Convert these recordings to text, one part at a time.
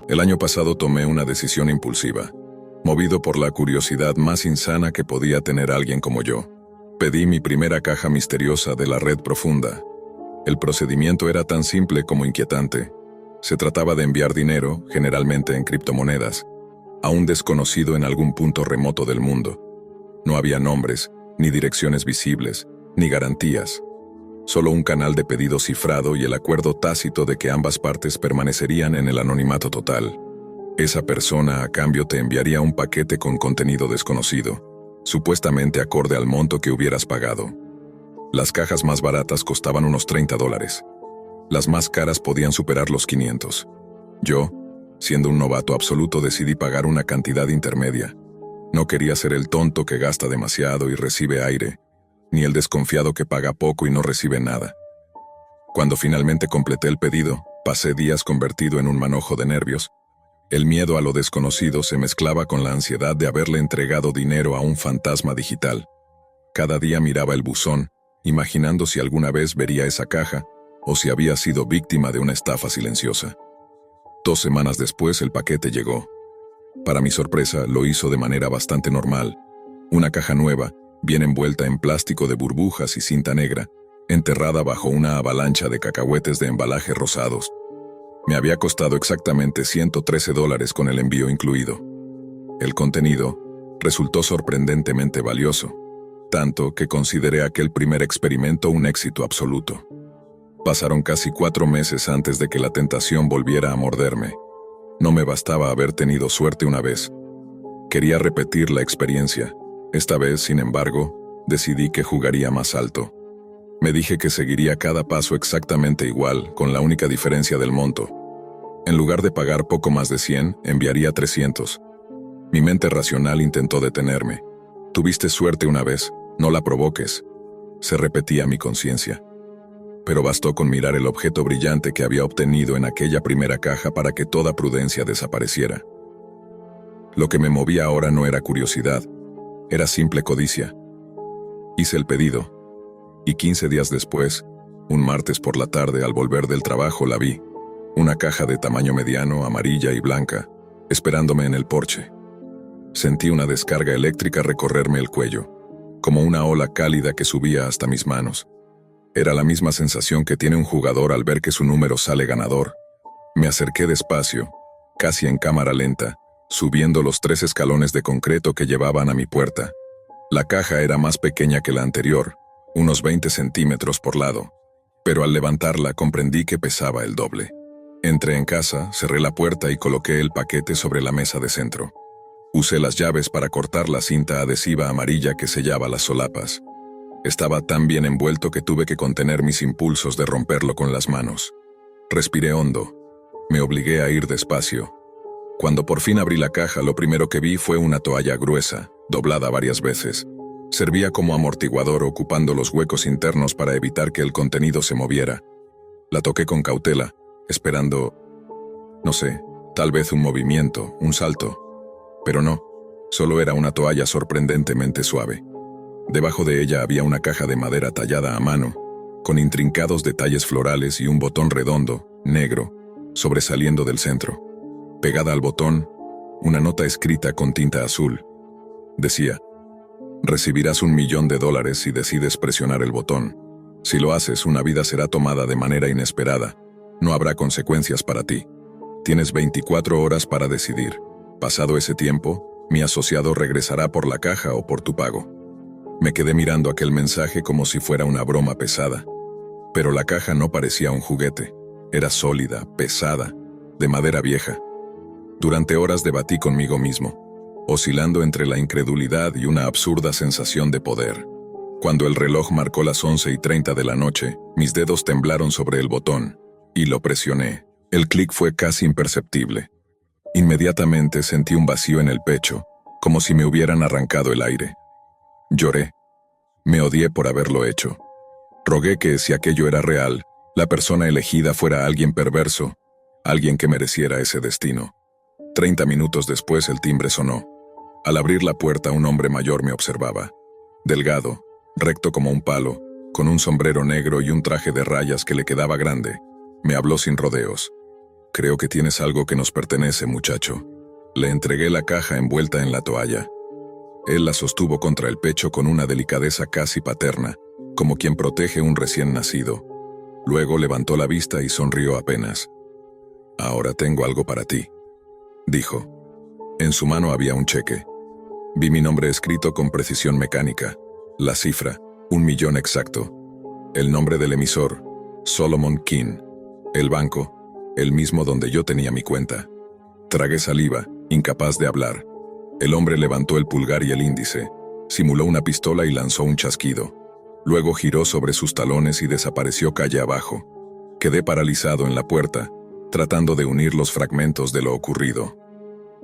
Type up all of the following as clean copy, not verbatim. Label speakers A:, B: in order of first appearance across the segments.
A: El año pasado tomé una decisión impulsiva, movido por la curiosidad más insana que podía tener alguien como yo. Pedí mi primera caja misteriosa de la red profunda. El procedimiento era tan simple como inquietante. Se trataba de enviar dinero, generalmente en criptomonedas, a un desconocido en algún punto remoto del mundo. No había nombres, ni direcciones visibles, ni garantías. Solo un canal de pedido cifrado y el acuerdo tácito de que ambas partes permanecerían en el anonimato total. Esa persona a cambio te enviaría un paquete con contenido desconocido, supuestamente acorde al monto que hubieras pagado. Las cajas más baratas costaban unos $30. Las más caras podían superar los 500. Yo, siendo un novato absoluto, decidí pagar una cantidad intermedia. No quería ser el tonto que gasta demasiado y recibe aire, ni el desconfiado que paga poco y no recibe nada. Cuando finalmente completé el pedido, pasé días convertido en un manojo de nervios. El miedo a lo desconocido se mezclaba con la ansiedad de haberle entregado dinero a un fantasma digital. Cada día miraba el buzón, imaginando si alguna vez vería esa caja o si había sido víctima de una estafa silenciosa. 2 semanas después el paquete llegó. Para mi sorpresa, lo hizo de manera bastante normal. Una caja nueva, bien envuelta en plástico de burbujas y cinta negra, enterrada bajo una avalancha de cacahuetes de embalaje rosados. Me había costado exactamente $113 con el envío incluido. El contenido resultó sorprendentemente valioso, tanto que consideré aquel primer experimento un éxito absoluto. Pasaron casi 4 meses antes de que la tentación volviera a morderme. No me bastaba haber tenido suerte una vez. Quería repetir la experiencia. Esta vez, sin embargo, decidí que jugaría más alto. Me dije que seguiría cada paso exactamente igual, con la única diferencia del monto. En lugar de pagar poco más de 100, enviaría 300. Mi mente racional intentó detenerme. Tuviste suerte una vez, no la provoques. Se repetía mi conciencia. Pero bastó con mirar el objeto brillante que había obtenido en aquella primera caja para que toda prudencia desapareciera. Lo que me movía ahora no era curiosidad, era simple codicia. Hice el pedido, y 15 días después, un martes por la tarde al volver del trabajo la vi, una caja de tamaño mediano, amarilla y blanca, esperándome en el porche. Sentí una descarga eléctrica recorrerme el cuello, como una ola cálida que subía hasta mis manos. Era la misma sensación que tiene un jugador al ver que su número sale ganador. Me acerqué despacio, casi en cámara lenta, subiendo los 3 escalones de concreto que llevaban a mi puerta. La caja era más pequeña que la anterior, unos 20 centímetros por lado, pero al levantarla comprendí que pesaba el doble. Entré en casa, cerré la puerta y coloqué el paquete sobre la mesa de centro. Usé las llaves para cortar la cinta adhesiva amarilla que sellaba las solapas. Estaba tan bien envuelto que tuve que contener mis impulsos de romperlo con las manos. Respiré hondo. Me obligué a ir despacio. Cuando por fin abrí la caja, lo primero que vi fue una toalla gruesa, doblada varias veces. Servía como amortiguador, ocupando los huecos internos para evitar que el contenido se moviera. La toqué con cautela, esperando, no sé, tal vez un movimiento, un salto. Pero no, solo era una toalla sorprendentemente suave. Debajo de ella había una caja de madera tallada a mano, con intrincados detalles florales y un botón redondo, negro, sobresaliendo del centro. Pegada al botón, una nota escrita con tinta azul. Decía: recibirás $1 millón si decides presionar el botón. Si lo haces, una vida será tomada de manera inesperada. No habrá consecuencias para ti. Tienes 24 horas para decidir. Pasado ese tiempo, mi asociado regresará por la caja o por tu pago. Me quedé mirando aquel mensaje como si fuera una broma pesada. Pero la caja no parecía un juguete. Era sólida, pesada, de madera vieja. Durante horas debatí conmigo mismo, oscilando entre la incredulidad y una absurda sensación de poder. Cuando el reloj marcó las 11:30 de la noche, mis dedos temblaron sobre el botón, y lo presioné. El clic fue casi imperceptible. Inmediatamente sentí un vacío en el pecho, como si me hubieran arrancado el aire. Lloré. Me odié por haberlo hecho. Rogué que, si aquello era real, la persona elegida fuera alguien perverso, alguien que mereciera ese destino. 30 minutos después el timbre sonó. Al abrir la puerta, un hombre mayor me observaba. Delgado, recto como un palo, con un sombrero negro y un traje de rayas que le quedaba grande. Me habló sin rodeos. Creo que tienes algo que nos pertenece, muchacho. Le entregué la caja envuelta en la toalla. Él la sostuvo contra el pecho con una delicadeza casi paterna, como quien protege un recién nacido. Luego levantó la vista y sonrió apenas. «Ahora tengo algo para ti», dijo. En su mano había un cheque. Vi mi nombre escrito con precisión mecánica. La cifra, 1.000.000 exacto. El nombre del emisor, Solomon King. El banco, el mismo donde yo tenía mi cuenta. Tragué saliva, incapaz de hablar. El hombre levantó el pulgar y el índice, simuló una pistola y lanzó un chasquido. Luego giró sobre sus talones y desapareció calle abajo. Quedé paralizado en la puerta, tratando de unir los fragmentos de lo ocurrido.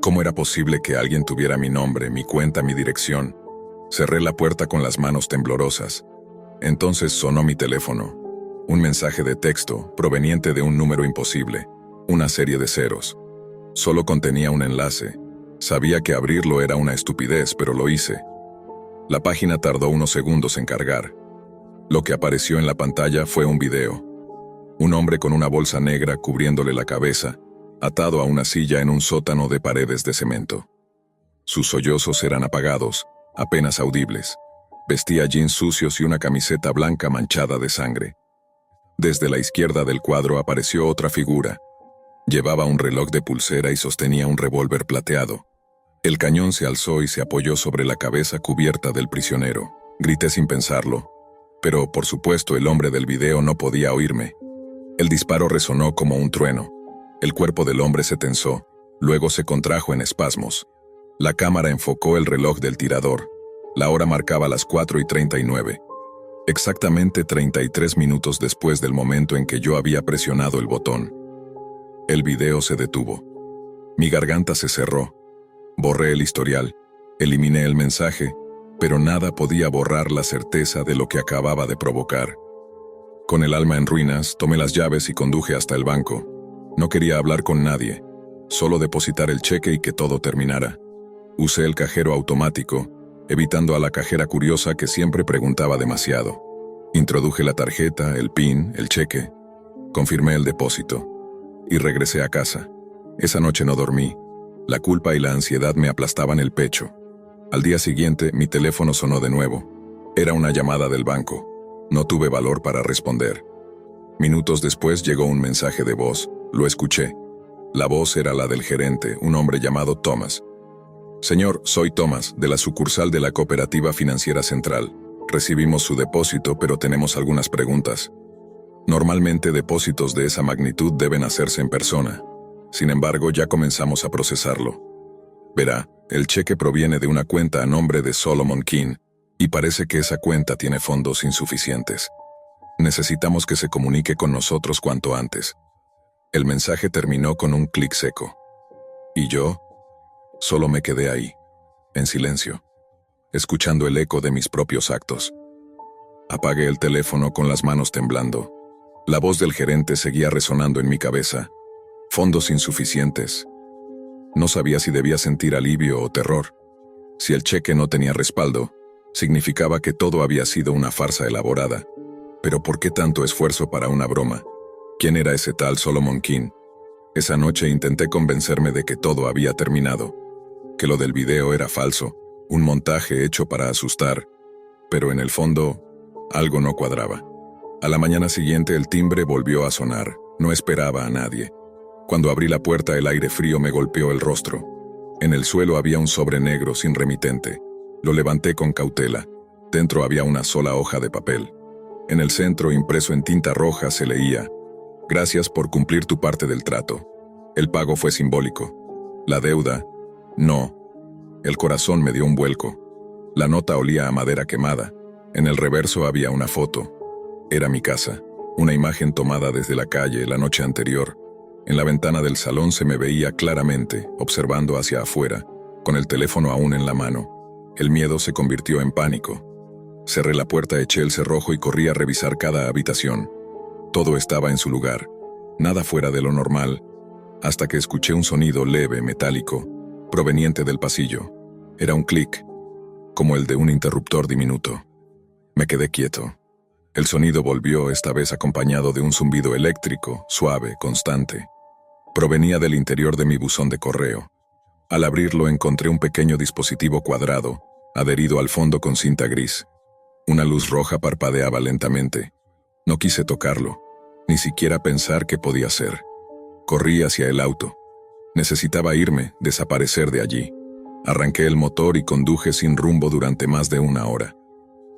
A: ¿Cómo era posible que alguien tuviera mi nombre, mi cuenta, mi dirección? Cerré la puerta con las manos temblorosas. Entonces sonó mi teléfono. Un mensaje de texto proveniente de un número imposible, una serie de ceros. Solo contenía un enlace. Sabía que abrirlo era una estupidez, pero lo hice. La página tardó unos segundos en cargar. Lo que apareció en la pantalla fue un video. Un hombre con una bolsa negra cubriéndole la cabeza, atado a una silla en un sótano de paredes de cemento. Sus sollozos eran apagados, apenas audibles. Vestía jeans sucios y una camiseta blanca manchada de sangre. Desde la izquierda del cuadro apareció otra figura. Llevaba un reloj de pulsera y sostenía un revólver plateado. El cañón se alzó y se apoyó sobre la cabeza cubierta del prisionero. Grité sin pensarlo. Pero, por supuesto, el hombre del video no podía oírme. El disparo resonó como un trueno. El cuerpo del hombre se tensó, luego se contrajo en espasmos. La cámara enfocó el reloj del tirador. La hora marcaba las 4:39. Exactamente 33 minutos después del momento en que yo había presionado el botón. El video se detuvo. Mi garganta se cerró. Borré el historial, eliminé el mensaje, pero nada podía borrar la certeza de lo que acababa de provocar. Con el alma en ruinas, tomé las llaves y conduje hasta el banco. No quería hablar con nadie, solo depositar el cheque y que todo terminara. Usé el cajero automático, evitando a la cajera curiosa que siempre preguntaba demasiado. Introduje la tarjeta, el PIN, el cheque. Confirmé el depósito. Y regresé a casa. Esa noche no dormí. La culpa y la ansiedad me aplastaban el pecho. Al día siguiente, mi teléfono sonó de nuevo. Era una llamada del banco. No tuve valor para responder. Minutos después llegó un mensaje de voz. Lo escuché. La voz era la del gerente, un hombre llamado Thomas. «Señor, soy Thomas, de la sucursal de la Cooperativa Financiera Central. Recibimos su depósito, pero tenemos algunas preguntas. Normalmente depósitos de esa magnitud deben hacerse en persona. Sin embargo, ya comenzamos a procesarlo. Verá, el cheque proviene de una cuenta a nombre de Solomon King, y parece que esa cuenta tiene fondos insuficientes. Necesitamos que se comunique con nosotros cuanto antes». El mensaje terminó con un clic seco. Y yo solo me quedé ahí, en silencio, escuchando el eco de mis propios actos. Apagué el teléfono con las manos temblando. La voz del gerente seguía resonando en mi cabeza. Fondos insuficientes. No sabía si debía sentir alivio o terror. Si el cheque no tenía respaldo, significaba que todo había sido una farsa elaborada. Pero ¿por qué tanto esfuerzo para una broma? ¿Quién era ese tal Solomon King? Esa noche intenté convencerme de que todo había terminado, que lo del video era falso, un montaje hecho para asustar, pero en el fondo, algo no cuadraba. A la mañana siguiente el timbre volvió a sonar, no esperaba a nadie. Cuando abrí la puerta el aire frío me golpeó el rostro. En el suelo había un sobre negro sin remitente. Lo levanté con cautela. Dentro había una sola hoja de papel. En el centro, impreso en tinta roja, se leía: «Gracias por cumplir tu parte del trato. El pago fue simbólico. La deuda, no». El corazón me dio un vuelco. La nota olía a madera quemada. En el reverso había una foto. Era mi casa, una imagen tomada desde la calle la noche anterior. En la ventana del salón se me veía claramente, observando hacia afuera, con el teléfono aún en la mano. El miedo se convirtió en pánico. Cerré la puerta, eché el cerrojo y corrí a revisar cada habitación. Todo estaba en su lugar, nada fuera de lo normal, hasta que escuché un sonido leve, metálico, proveniente del pasillo. Era un clic, como el de un interruptor diminuto. Me quedé quieto. El sonido volvió, esta vez acompañado de un zumbido eléctrico, suave, constante. Provenía del interior de mi buzón de correo. Al abrirlo encontré un pequeño dispositivo cuadrado, adherido al fondo con cinta gris. Una luz roja parpadeaba lentamente. No quise tocarlo, ni siquiera pensar qué podía ser. Corrí hacia el auto. Necesitaba irme, desaparecer de allí. Arranqué el motor y conduje sin rumbo durante más de una hora.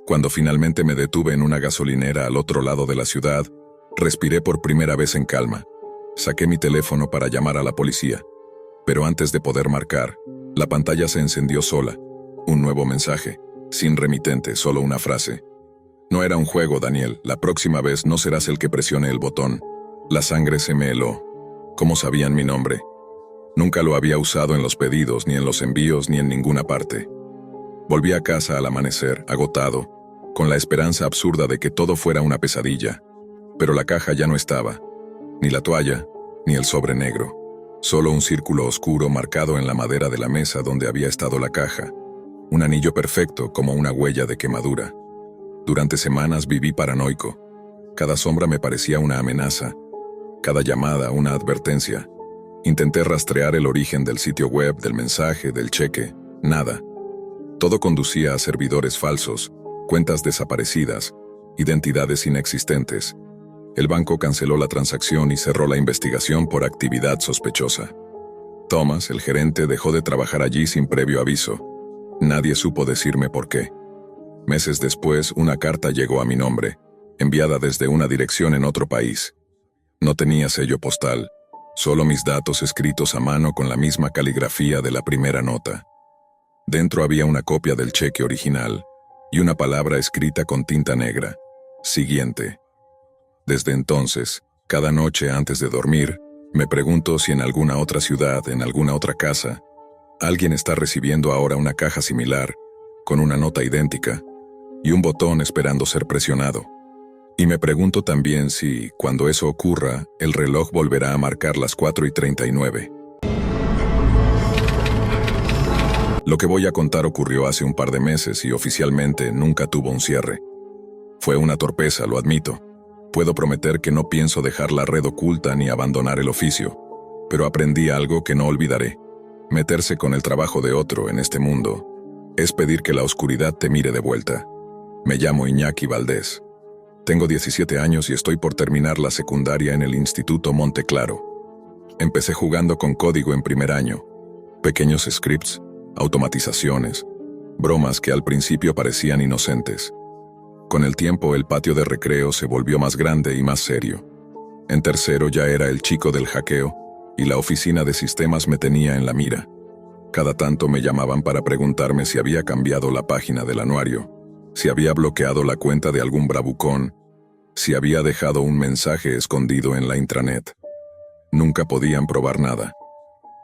A: Cuando finalmente me detuve en una gasolinera al otro lado de la ciudad, respiré por primera vez en calma. Saqué mi teléfono para llamar a la policía. Pero antes de poder marcar, la pantalla se encendió sola. Un nuevo mensaje, sin remitente, solo una frase. No era un juego, Daniel. La próxima vez no serás el que presione el botón. La sangre se me heló. ¿Cómo sabían mi nombre? Nunca lo había usado en los pedidos, ni en los envíos, ni en ninguna parte. Volví a casa al amanecer, agotado, con la esperanza absurda de que todo fuera una pesadilla. Pero la caja ya no estaba. Ni la toalla, ni el sobre negro. Solo un círculo oscuro marcado en la madera de la mesa donde había estado la caja. Un anillo perfecto como una huella de quemadura. Durante semanas viví paranoico. Cada sombra me parecía una amenaza. Cada llamada una advertencia. Intenté rastrear el origen del sitio web, del mensaje, del cheque. Nada. Todo conducía a servidores falsos, cuentas desaparecidas, identidades inexistentes. El banco canceló la transacción y cerró la investigación por actividad sospechosa. Thomas, el gerente, dejó de trabajar allí sin previo aviso. Nadie supo decirme por qué. Meses después, una carta llegó a mi nombre, enviada desde una dirección en otro país. No tenía sello postal, solo mis datos escritos a mano con la misma caligrafía de la primera nota. Dentro había una copia del cheque original y una palabra escrita con tinta negra: siguiente. Desde entonces, cada noche antes de dormir, me pregunto si en alguna otra ciudad, en alguna otra casa, alguien está recibiendo ahora una caja similar, con una nota idéntica, y un botón esperando ser presionado. Y me pregunto también si, cuando eso ocurra, el reloj volverá a marcar las 4:39. Lo que voy a contar ocurrió hace un par de meses y oficialmente nunca tuvo un cierre. Fue una torpeza, lo admito. Puedo prometer que no pienso dejar la red oculta ni abandonar el oficio, pero aprendí algo que no olvidaré. Meterse con el trabajo de otro en este mundo es pedir que la oscuridad te mire de vuelta. Me llamo Iñaki Valdés. Tengo 17 años y estoy por terminar la secundaria en el Instituto Monte Claro. Empecé jugando con código en primer año. Pequeños scripts, automatizaciones, bromas que al principio parecían inocentes. Con el tiempo el patio de recreo se volvió más grande y más serio. En tercero ya era el chico del hackeo, y la oficina de sistemas me tenía en la mira. Cada tanto me llamaban para preguntarme si había cambiado la página del anuario, si había bloqueado la cuenta de algún bravucón, si había dejado un mensaje escondido en la intranet. Nunca podían probar nada.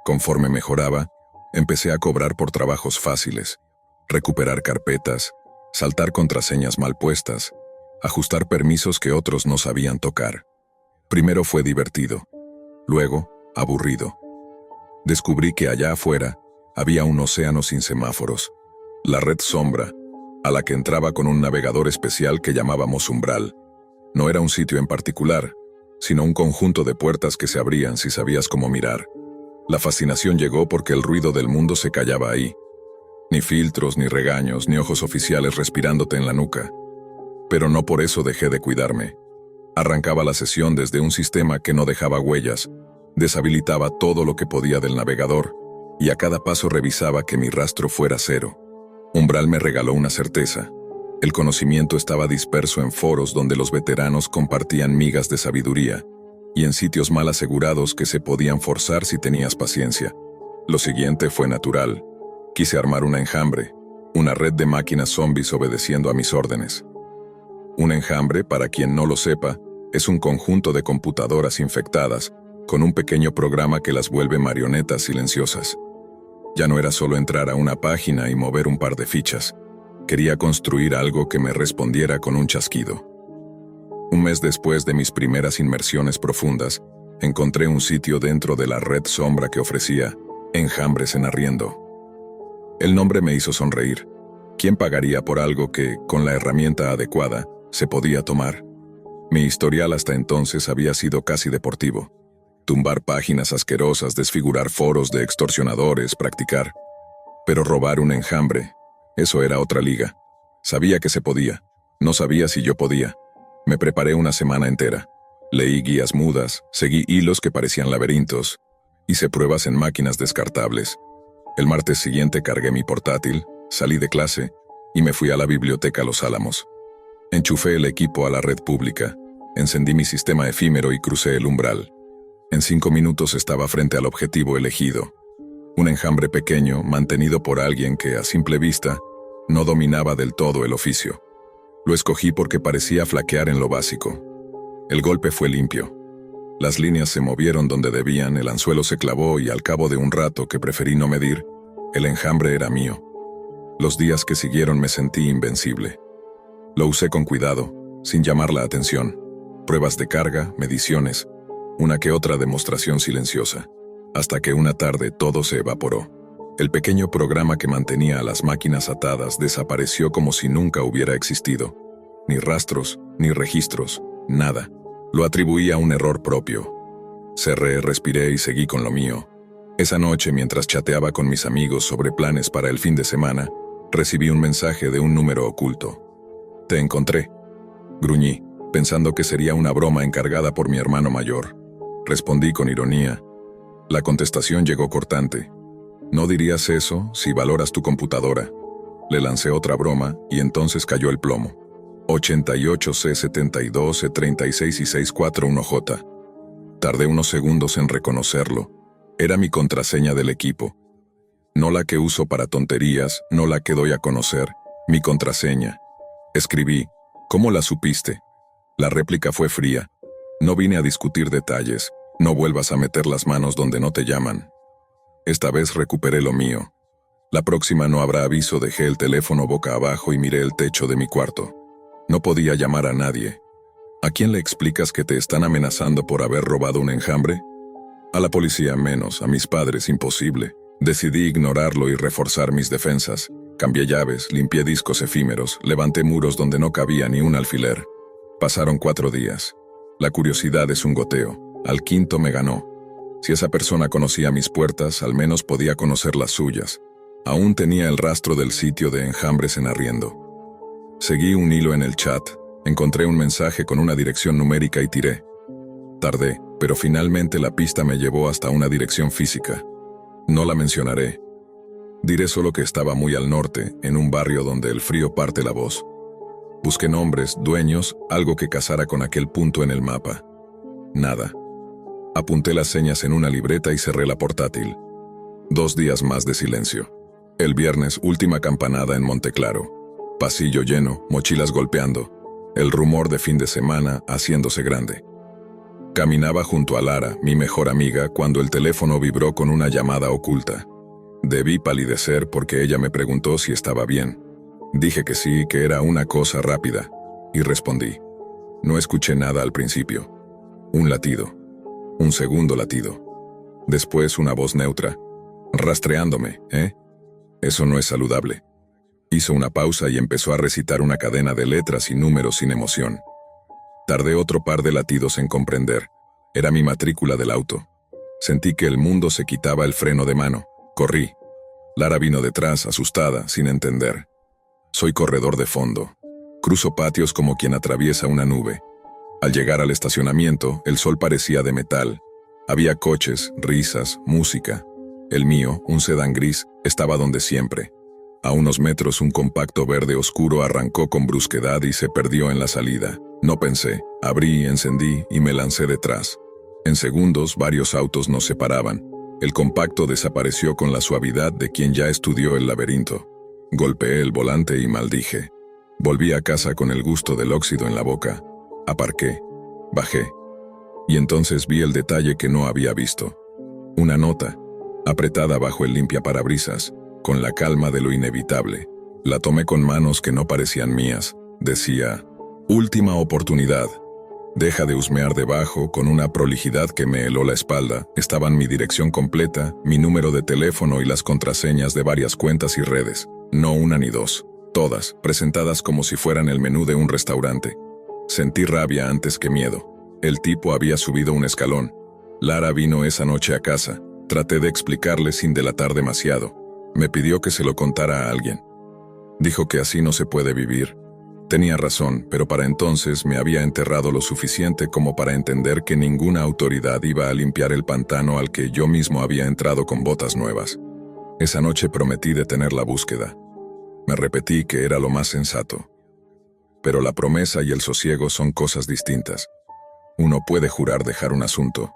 A: Conforme mejoraba, empecé a cobrar por trabajos fáciles, recuperar carpetas, saltar contraseñas mal puestas, ajustar permisos que otros no sabían tocar. Primero fue divertido, luego aburrido. Descubrí que allá afuera había un océano sin semáforos, la red sombra, a la que entraba con un navegador especial que llamábamos umbral. No era un sitio en particular, sino un conjunto de puertas que se abrían si sabías cómo mirar. La fascinación llegó porque el ruido del mundo se callaba ahí. Ni filtros, ni regaños, ni ojos oficiales respirándote en la nuca. Pero no por eso dejé de cuidarme. Arrancaba la sesión desde un sistema que no dejaba huellas, deshabilitaba todo lo que podía del navegador, y a cada paso revisaba que mi rastro fuera cero. Umbral me regaló una certeza. El conocimiento estaba disperso en foros donde los veteranos compartían migas de sabiduría, y en sitios mal asegurados que se podían forzar si tenías paciencia. Lo siguiente fue natural. Quise armar un enjambre, una red de máquinas zombies obedeciendo a mis órdenes. Un enjambre, para quien no lo sepa, es un conjunto de computadoras infectadas, con un pequeño programa que las vuelve marionetas silenciosas. Ya no era solo entrar a una página y mover un par de fichas. Quería construir algo que me respondiera con un chasquido. Un mes después de mis primeras inmersiones profundas, encontré un sitio dentro de la red sombra que ofrecía enjambres en arriendo. El nombre me hizo sonreír. ¿Quién pagaría por algo que, con la herramienta adecuada, se podía tomar? Mi historial hasta entonces había sido casi deportivo. tumbar páginas asquerosas, desfigurar foros de extorsionadores, practicar. Pero robar un enjambre, eso era otra liga. Sabía que se podía. No sabía si yo podía. Me preparé una semana entera. Leí guías mudas, seguí hilos que parecían laberintos, hice pruebas en máquinas descartables. El martes siguiente cargué mi portátil, salí de clase y me fui a la biblioteca Los Álamos. Enchufé el equipo a la red pública, encendí mi sistema efímero y crucé el umbral. En 5 minutos estaba frente al objetivo elegido. Un enjambre pequeño, mantenido por alguien que, a simple vista, no dominaba del todo el oficio. Lo escogí porque parecía flaquear en lo básico. El golpe fue limpio. Las líneas se movieron donde debían, el anzuelo se clavó y al cabo de un rato que preferí no medir, el enjambre era mío. Los días que siguieron me sentí invencible. Lo usé con cuidado, sin llamar la atención. Pruebas de carga, mediciones, una que otra demostración silenciosa. Hasta que una tarde todo se evaporó. El pequeño programa que mantenía a las máquinas atadas desapareció como si nunca hubiera existido. Ni rastros, ni registros, nada. Lo atribuí a un error propio. Cerré, respiré y seguí con lo mío. Esa noche, mientras chateaba con mis amigos sobre planes para el fin de semana, recibí un mensaje de un número oculto. «Te encontré», gruñí, pensando que sería una broma encargada por mi hermano mayor. Respondí con ironía. La contestación llegó cortante. «No dirías eso si valoras tu computadora». Le lancé otra broma y entonces cayó el plomo. 88C72C36 y 641J. Tardé unos segundos en reconocerlo. Era mi contraseña del equipo. No la que uso para tonterías, no la que doy a conocer. Mi contraseña. Escribí. «¿Cómo la supiste?» La réplica fue fría. «No vine a discutir detalles. No vuelvas a meter las manos donde no te llaman». Esta vez recuperé lo mío. La próxima no habrá aviso, dejé el teléfono boca abajo y miré el techo de mi cuarto. No podía llamar a nadie. ¿A quién le explicas que te están amenazando por haber robado un enjambre? A la policía menos, a mis padres imposible. Decidí ignorarlo y reforzar mis defensas. Cambié llaves, limpié discos efímeros, levanté muros donde no cabía ni un alfiler. Pasaron 4 días. La curiosidad es un goteo. Al quinto me ganó. Si esa persona conocía mis puertas, al menos podía conocer las suyas. Aún tenía el rastro del sitio de enjambres en arriendo. Seguí un hilo en el chat, encontré un mensaje con una dirección numérica y tiré. Tardé, pero finalmente la pista me llevó hasta una dirección física. No la mencionaré. Diré solo que estaba muy al norte, en un barrio donde el frío parte la voz. Busqué nombres, dueños, algo que casara con aquel punto en el mapa. Nada. Apunté las señas en una libreta y cerré la portátil. 2 días más de silencio. El viernes, última campanada en Monteclaro. Pasillo lleno, mochilas golpeando. El rumor de fin de semana haciéndose grande. Caminaba junto a Lara, mi mejor amiga, cuando el teléfono vibró con una llamada oculta. Debí palidecer porque ella me preguntó si estaba bien. Dije que sí, que era una cosa rápida, y respondí. No escuché nada al principio. Un latido. Un segundo latido. Después una voz neutra. Rastreándome, ¿eh? Eso no es saludable. Hizo una pausa y empezó a recitar una cadena de letras y números sin emoción. Tardé otro par de latidos en comprender. Era mi matrícula del auto. Sentí que el mundo se quitaba el freno de mano. Corrí. Lara vino detrás, asustada, sin entender. Soy corredor de fondo. Cruzo patios como quien atraviesa una nube. Al llegar al estacionamiento, el sol parecía de metal. Había coches, risas, música. El mío, un sedán gris, estaba donde siempre. A unos metros un compacto verde oscuro arrancó con brusquedad y se perdió en la salida. No pensé, abrí, encendí y me lancé detrás. En segundos varios autos nos separaban. El compacto desapareció con la suavidad de quien ya estudió el laberinto. Golpeé el volante y maldije. Volví a casa con el gusto del óxido en la boca. Aparqué. Bajé. Y entonces vi el detalle que no había visto. Una nota, apretada bajo el limpiaparabrisas, con la calma de lo inevitable. La tomé con manos que no parecían mías. Decía, última oportunidad. Deja de husmear debajo. Con una prolijidad que me heló la espalda, estaban mi dirección completa, mi número de teléfono y las contraseñas de varias cuentas y redes. No una ni dos. Todas, presentadas como si fueran el menú de un restaurante. Sentí rabia antes que miedo. El tipo había subido un escalón. Lara vino esa noche a casa. Traté de explicarle sin delatar demasiado. Me pidió que se lo contara a alguien. Dijo que así no se puede vivir. Tenía razón, pero para entonces me había enterrado lo suficiente como para entender que ninguna autoridad iba a limpiar el pantano al que yo mismo había entrado con botas nuevas. Esa noche prometí detener la búsqueda. Me repetí que era lo más sensato. Pero la promesa y el sosiego son cosas distintas. Uno puede jurar dejar un asunto.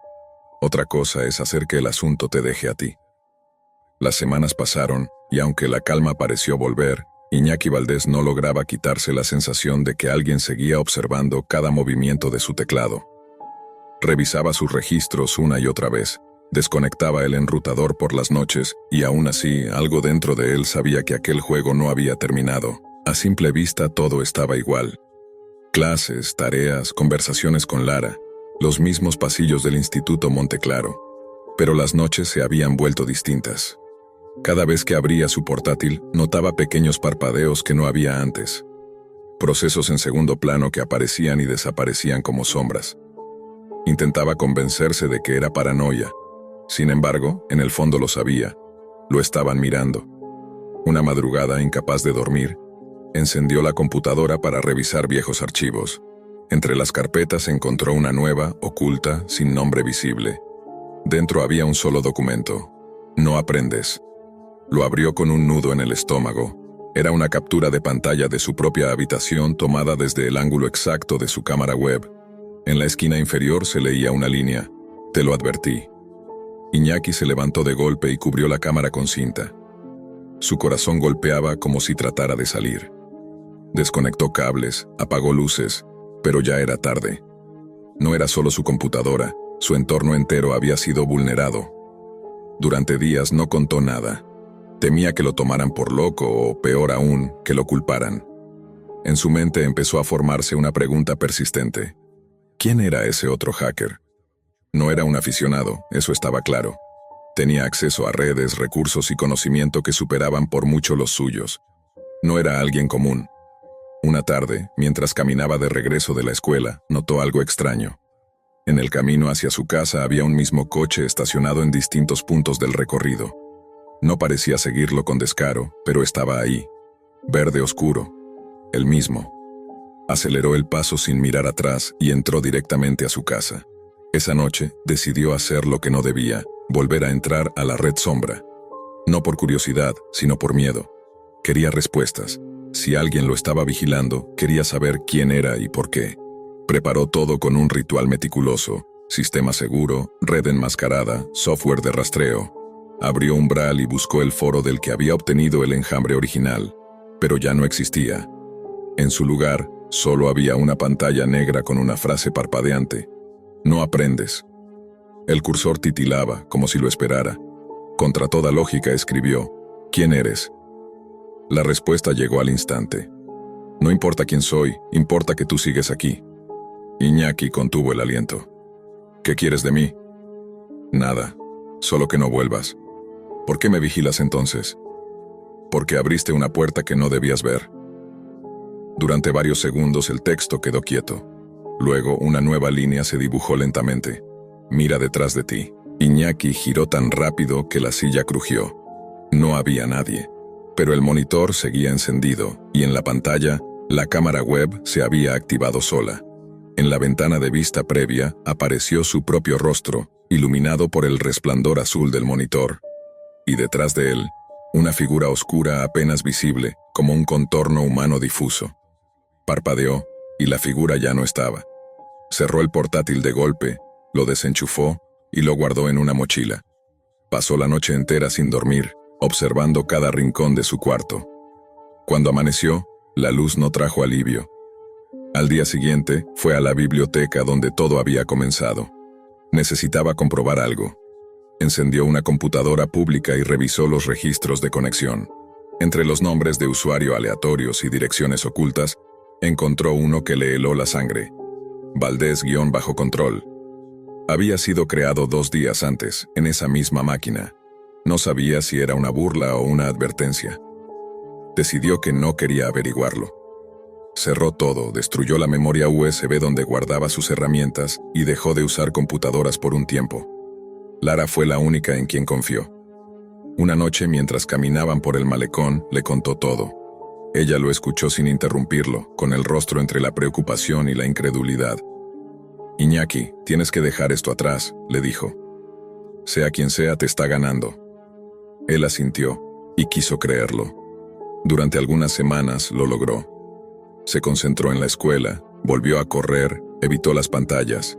A: Otra cosa es hacer que el asunto te deje a ti. Las semanas pasaron, y aunque la calma pareció volver, Iñaki Valdés no lograba quitarse la sensación de que alguien seguía observando cada movimiento de su teclado. Revisaba sus registros una y otra vez, desconectaba el enrutador por las noches, y aún así, algo dentro de él sabía que aquel juego no había terminado. A simple vista todo estaba igual. Clases, tareas, conversaciones con Lara, los mismos pasillos del Instituto Monteclaro. Pero las noches se habían vuelto distintas. Cada vez que abría su portátil, notaba pequeños parpadeos que no había antes. Procesos en segundo plano que aparecían y desaparecían como sombras. Intentaba convencerse de que era paranoia. Sin embargo, en el fondo lo sabía. Lo estaban mirando. Una madrugada, incapaz de dormir, encendió la computadora para revisar viejos archivos. Entre las carpetas encontró una nueva, oculta, sin nombre visible. Dentro había un solo documento. No aprendes. Lo abrió con un nudo en el estómago. Era una captura de pantalla de su propia habitación tomada desde el ángulo exacto de su cámara web. En la esquina inferior se leía una línea. Te lo advertí. Iñaki se levantó de golpe y cubrió la cámara con cinta. Su corazón golpeaba como si tratara de salir. Desconectó cables, apagó luces, pero ya era tarde. No era solo su computadora, su entorno entero había sido vulnerado. Durante días no contó nada. Temía que lo tomaran por loco o, peor aún, que lo culparan. En su mente empezó a formarse una pregunta persistente. ¿Quién era ese otro hacker? No era un aficionado, eso estaba claro. Tenía acceso a redes, recursos y conocimiento que superaban por mucho los suyos. No era alguien común. Una tarde, mientras caminaba de regreso de la escuela, notó algo extraño. En el camino hacia su casa había un mismo coche estacionado en distintos puntos del recorrido. No parecía seguirlo con descaro, pero estaba ahí. Verde oscuro. El mismo. Aceleró el paso sin mirar atrás y entró directamente a su casa. Esa noche, decidió hacer lo que no debía, volver a entrar a la red sombra. No por curiosidad, sino por miedo. Quería respuestas. Si alguien lo estaba vigilando, quería saber quién era y por qué. Preparó todo con un ritual meticuloso. Sistema seguro, red enmascarada, software de rastreo. Abrió un Braille y buscó el foro del que había obtenido el enjambre original, pero ya no existía. En su lugar, solo había una pantalla negra con una frase parpadeante. No aprendes. El cursor titilaba, como si lo esperara. Contra toda lógica escribió, ¿quién eres? La respuesta llegó al instante. No importa quién soy, importa que tú sigues aquí. Iñaki contuvo el aliento. ¿Qué quieres de mí? Nada, solo que no vuelvas. ¿Por qué me vigilas entonces? Porque abriste una puerta que no debías ver. Durante varios segundos el texto quedó quieto. Luego una nueva línea se dibujó lentamente. Mira detrás de ti. Iñaki giró tan rápido que la silla crujió. No había nadie. Pero el monitor seguía encendido, y en la pantalla, la cámara web se había activado sola. En la ventana de vista previa apareció su propio rostro, iluminado por el resplandor azul del monitor. Y detrás de él, una figura oscura apenas visible, como un contorno humano difuso. Parpadeó, y la figura ya no estaba. Cerró el portátil de golpe, lo desenchufó y lo guardó en una mochila. Pasó la noche entera sin dormir, observando cada rincón de su cuarto. Cuando amaneció, la luz no trajo alivio. Al día siguiente, fue a la biblioteca donde todo había comenzado. Necesitaba comprobar algo. Encendió una computadora pública y revisó los registros de conexión. Entre los nombres de usuario aleatorios y direcciones ocultas, encontró uno que le heló la sangre. Valdés-control. Había sido creado 2 días antes, en esa misma máquina. No sabía si era una burla o una advertencia. Decidió que no quería averiguarlo. Cerró todo, destruyó la memoria USB donde guardaba sus herramientas y dejó de usar computadoras por un tiempo. Lara fue la única en quien confió. Una noche, mientras caminaban por el malecón, le contó todo. Ella lo escuchó sin interrumpirlo, con el rostro entre la preocupación y la incredulidad. «Iñaki, tienes que dejar esto atrás», le dijo. «Sea quien sea, te está ganando». Él asintió, y quiso creerlo. Durante algunas semanas lo logró. Se concentró en la escuela, volvió a correr, evitó las pantallas.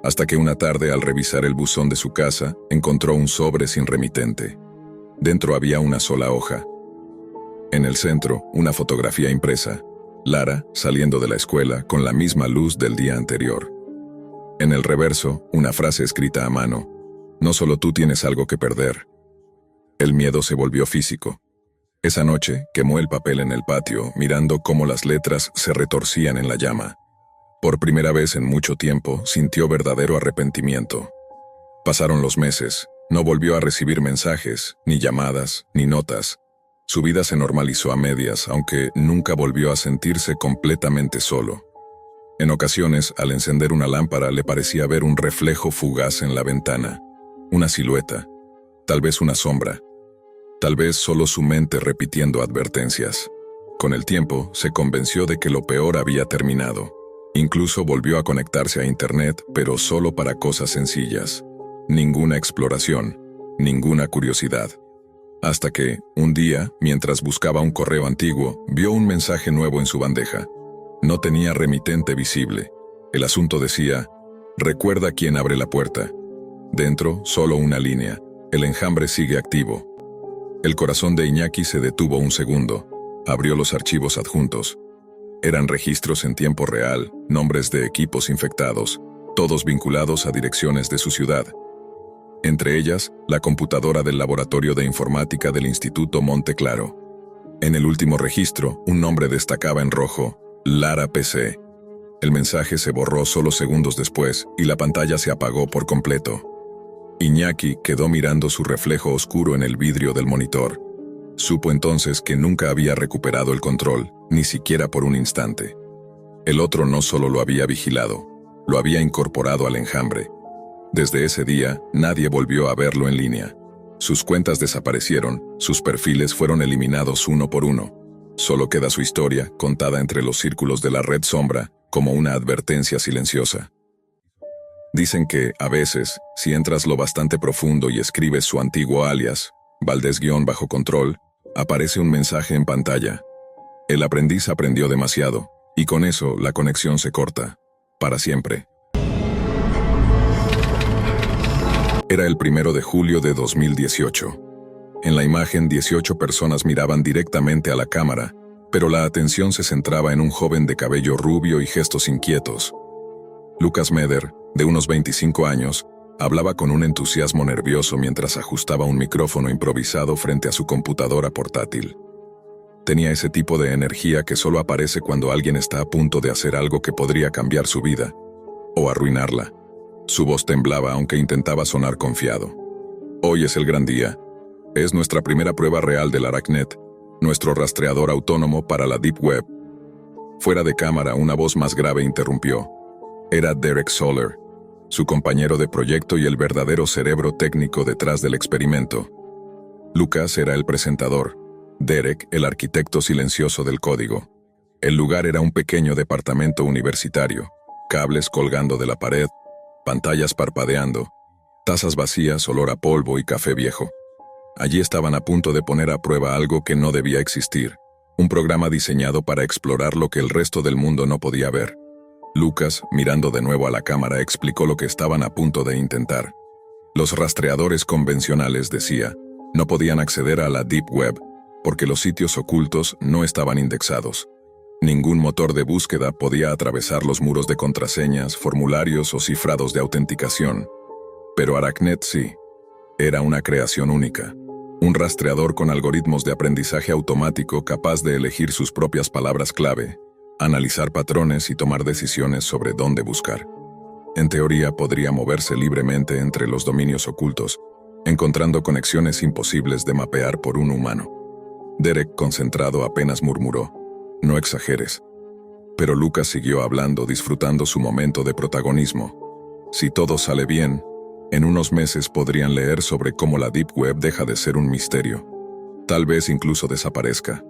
A: Hasta que una tarde, al revisar el buzón de su casa, encontró un sobre sin remitente. Dentro había una sola hoja. En el centro, una fotografía impresa. Lara, saliendo de la escuela, con la misma luz del día anterior. En el reverso, una frase escrita a mano. «No solo tú tienes algo que perder». El miedo se volvió físico. Esa noche, quemó el papel en el patio, mirando cómo las letras se retorcían en la llama. Por primera vez en mucho tiempo, sintió verdadero arrepentimiento. Pasaron los meses, no volvió a recibir mensajes, ni llamadas, ni notas. Su vida se normalizó a medias, aunque nunca volvió a sentirse completamente solo. En ocasiones, al encender una lámpara, le parecía ver un reflejo fugaz en la ventana. Una silueta, tal vez una sombra. Tal vez solo su mente repitiendo advertencias. Con el tiempo, se convenció de que lo peor había terminado. Incluso volvió a conectarse a Internet, pero solo para cosas sencillas. Ninguna exploración, ninguna curiosidad. Hasta que, un día, mientras buscaba un correo antiguo, vio un mensaje nuevo en su bandeja. No tenía remitente visible. El asunto decía: «Recuerda quién abre la puerta». Dentro, solo una línea. «El enjambre sigue activo». El corazón de Iñaki se detuvo un segundo. Abrió los archivos adjuntos. Eran registros en tiempo real, nombres de equipos infectados, todos vinculados a direcciones de su ciudad. Entre ellas, la computadora del Laboratorio de Informática del Instituto Monte Claro. En el último registro, un nombre destacaba en rojo: Lara PC. El mensaje se borró solo segundos después y la pantalla se apagó por completo. Iñaki quedó mirando su reflejo oscuro en el vidrio del monitor. Supo entonces que nunca había recuperado el control, ni siquiera por un instante. El otro no solo lo había vigilado, lo había incorporado al enjambre. Desde ese día, nadie volvió a verlo en línea. Sus cuentas desaparecieron, sus perfiles fueron eliminados uno por uno. Solo queda su historia, contada entre los círculos de la red sombra, como una advertencia silenciosa. Dicen que, a veces, si entras lo bastante profundo y escribes su antiguo alias, Valdés-bajo-control, aparece un mensaje en pantalla. El aprendiz aprendió demasiado, y con eso la conexión se corta. Para siempre. Era el 1 de julio de 2018. En la imagen, 18 personas miraban directamente a la cámara, pero la atención se centraba en un joven de cabello rubio y gestos inquietos. Lucas Meder, de unos 25 años, hablaba con un entusiasmo nervioso mientras ajustaba un micrófono improvisado frente a su computadora portátil. Tenía ese tipo de energía que solo aparece cuando alguien está a punto de hacer algo que podría cambiar su vida, o arruinarla. Su voz temblaba aunque intentaba sonar confiado. «Hoy es el gran día. Es nuestra primera prueba real del Aracnet, nuestro rastreador autónomo para la Deep Web». Fuera de cámara, una voz más grave interrumpió. Era Derek Soler, su compañero de proyecto y el verdadero cerebro técnico detrás del experimento. Lucas era el presentador, Derek el arquitecto silencioso del código. El lugar era un pequeño departamento universitario, cables colgando de la pared, pantallas parpadeando, tazas vacías, olor a polvo y café viejo. Allí estaban a punto de poner a prueba algo que no debía existir, un programa diseñado para explorar lo que el resto del mundo no podía ver. Lucas, mirando de nuevo a la cámara, explicó lo que estaban a punto de intentar. Los rastreadores convencionales, decía, no podían acceder a la Deep Web porque los sitios ocultos no estaban indexados. Ningún motor de búsqueda podía atravesar los muros de contraseñas, formularios o cifrados de autenticación. Pero Aracnet sí. Era una creación única. Un rastreador con algoritmos de aprendizaje automático capaz de elegir sus propias palabras clave, analizar patrones y tomar decisiones sobre dónde buscar. En teoría podría moverse libremente entre los dominios ocultos, encontrando conexiones imposibles de mapear por un humano. Derek, concentrado, apenas murmuró: «No exageres». Pero Lucas siguió hablando, disfrutando su momento de protagonismo. «Si todo sale bien, En unos meses podrían leer sobre cómo la Deep Web deja de ser un misterio. Tal vez incluso desaparezca.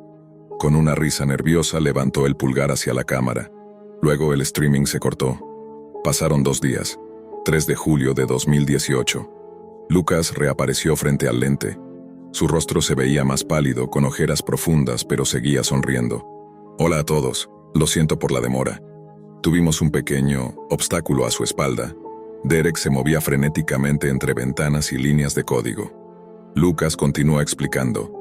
A: Con una risa nerviosa levantó el pulgar hacia la cámara. Luego el streaming se cortó. Pasaron 2 días. 3 de julio de 2018. Lucas reapareció frente al lente. Su rostro se veía más pálido, con ojeras profundas, pero seguía sonriendo. Hola a todos. Lo siento por la demora. Tuvimos un pequeño obstáculo a su espalda. Derek se movía frenéticamente entre ventanas y líneas de código. Lucas continuó explicando.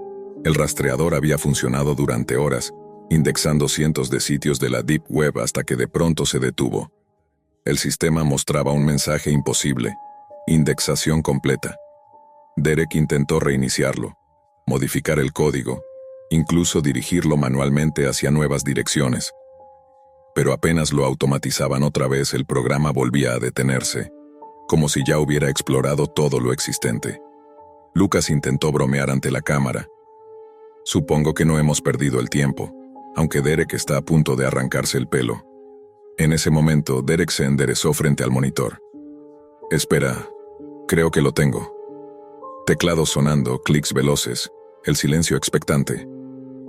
A: El rastreador había funcionado durante horas, indexando cientos de sitios de la Deep Web hasta que de pronto se detuvo. El sistema mostraba un mensaje imposible. Indexación completa. Derek intentó reiniciarlo, modificar el código, incluso dirigirlo manualmente hacia nuevas direcciones. Pero apenas lo automatizaban otra vez, el programa volvía a detenerse, como si ya hubiera explorado todo lo existente. Lucas intentó bromear ante la cámara. Supongo que no hemos perdido el tiempo, aunque Derek está a punto de arrancarse el pelo. En ese momento, Derek se enderezó frente al monitor. Espera, creo que lo tengo. Teclados sonando, clics veloces, el silencio expectante.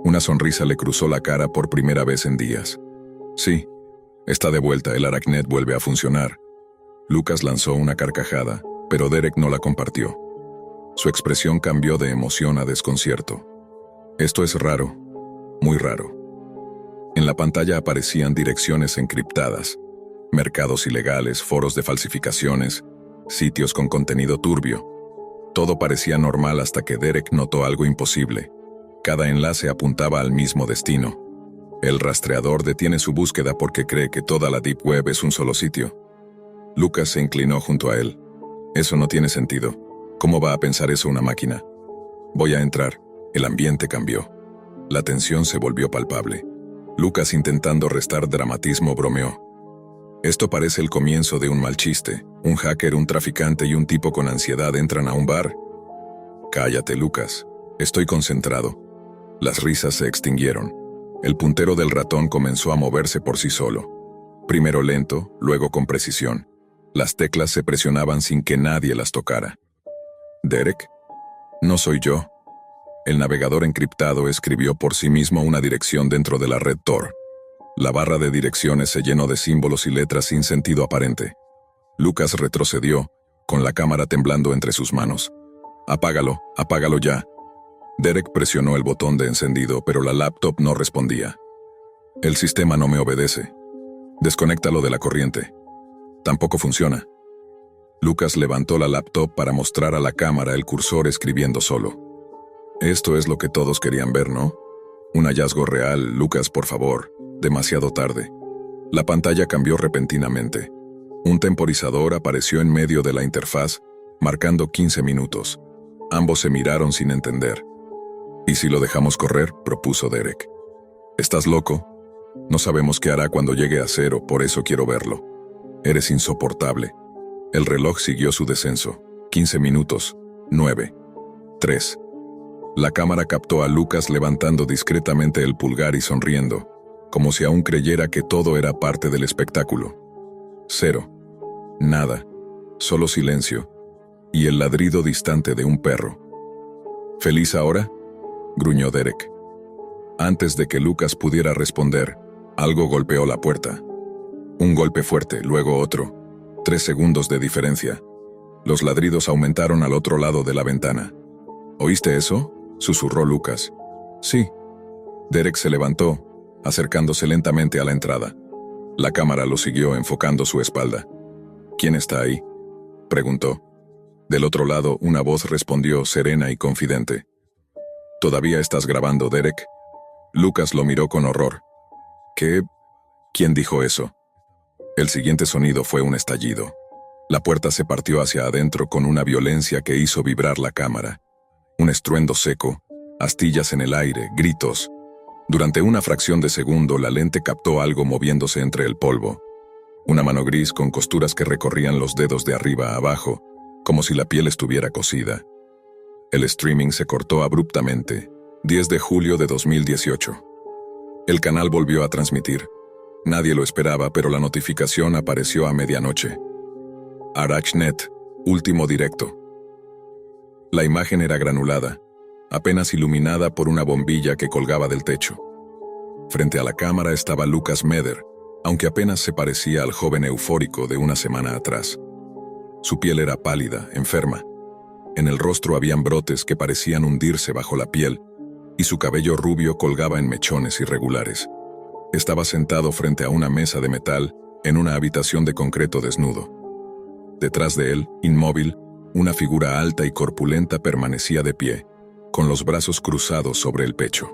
A: Una sonrisa le cruzó la cara por primera vez en días. Sí, está de vuelta, el Aracnet vuelve a funcionar. Lucas lanzó una carcajada, pero Derek no la compartió. Su expresión cambió de emoción a desconcierto. Esto es raro, muy raro. En la pantalla aparecían direcciones encriptadas, mercados ilegales, foros de falsificaciones, sitios con contenido turbio. Todo parecía normal hasta que Derek notó algo imposible. Cada enlace apuntaba al mismo destino. El rastreador detiene su búsqueda porque cree que toda la Deep Web es un solo sitio. Lucas se inclinó junto a él. Eso no tiene sentido. ¿Cómo va a pensar eso una máquina? Voy a entrar. El ambiente cambió. La tensión se volvió palpable. Lucas, intentando restar dramatismo, bromeó. Esto parece el comienzo de un mal chiste. Un hacker, un traficante y un tipo con ansiedad entran a un bar. Cállate, Lucas. Estoy concentrado. Las risas se extinguieron. El puntero del ratón comenzó a moverse por sí solo. Primero lento, luego con precisión. Las teclas se presionaban sin que nadie las tocara. ¿Derek? No soy yo. El navegador encriptado escribió por sí mismo una dirección dentro de la red Tor. La barra de direcciones se llenó de símbolos y letras sin sentido aparente. Lucas retrocedió, con la cámara temblando entre sus manos. Apágalo, apágalo ya. Derek presionó el botón de encendido, pero la laptop no respondía. El sistema no me obedece. Desconéctalo de la corriente. Tampoco funciona. Lucas levantó la laptop para mostrar a la cámara el cursor escribiendo solo. Esto es lo que todos querían ver, ¿no? Un hallazgo real, Lucas, por favor. Demasiado tarde. La pantalla cambió repentinamente. Un temporizador apareció en medio de la interfaz, marcando 15 minutos. Ambos se miraron sin entender. ¿Y si lo dejamos correr?, propuso Derek. ¿Estás loco? No sabemos qué hará cuando llegue a 0, por eso quiero verlo. Eres insoportable. El reloj siguió su descenso. 15 minutos. 9. 3. La cámara captó a Lucas levantando discretamente el pulgar y sonriendo, como si aún creyera que todo era parte del espectáculo. 0. Nada. Solo silencio. Y el ladrido distante de un perro. ¿Feliz ahora?, gruñó Derek. Antes de que Lucas pudiera responder, algo golpeó la puerta. Un golpe fuerte, luego otro. 3 segundos de diferencia. Los ladridos aumentaron al otro lado de la ventana. ¿Oíste eso?, susurró Lucas. Sí. Derek se levantó, acercándose lentamente a la entrada. La cámara lo siguió enfocando su espalda. ¿Quién está ahí?, preguntó. Del otro lado, una voz respondió serena y confidente. ¿Todavía estás grabando, Derek? Lucas lo miró con horror. ¿Qué? ¿Quién dijo eso? El siguiente sonido fue un estallido. La puerta se partió hacia adentro con una violencia que hizo vibrar la cámara. Un estruendo seco, astillas en el aire, gritos. Durante una fracción de segundo, la lente captó algo moviéndose entre el polvo. Una mano gris con costuras que recorrían los dedos de arriba a abajo, como si la piel estuviera cocida. El streaming se cortó abruptamente. 10 de julio de 2018. El canal volvió a transmitir. Nadie lo esperaba, pero la notificación apareció a medianoche. Aracnet, Último directo. La imagen era granulada, apenas iluminada por una bombilla que colgaba del techo. Frente a la cámara estaba Lucas Meder, aunque apenas se parecía al joven eufórico de una semana atrás. Su piel era pálida, enferma. En el rostro habían brotes que parecían hundirse bajo la piel, y su cabello rubio colgaba en mechones irregulares. Estaba sentado frente a una mesa de metal en una habitación de concreto desnudo. Detrás de él, inmóvil, una figura alta y corpulenta permanecía de pie, con los brazos cruzados sobre el pecho.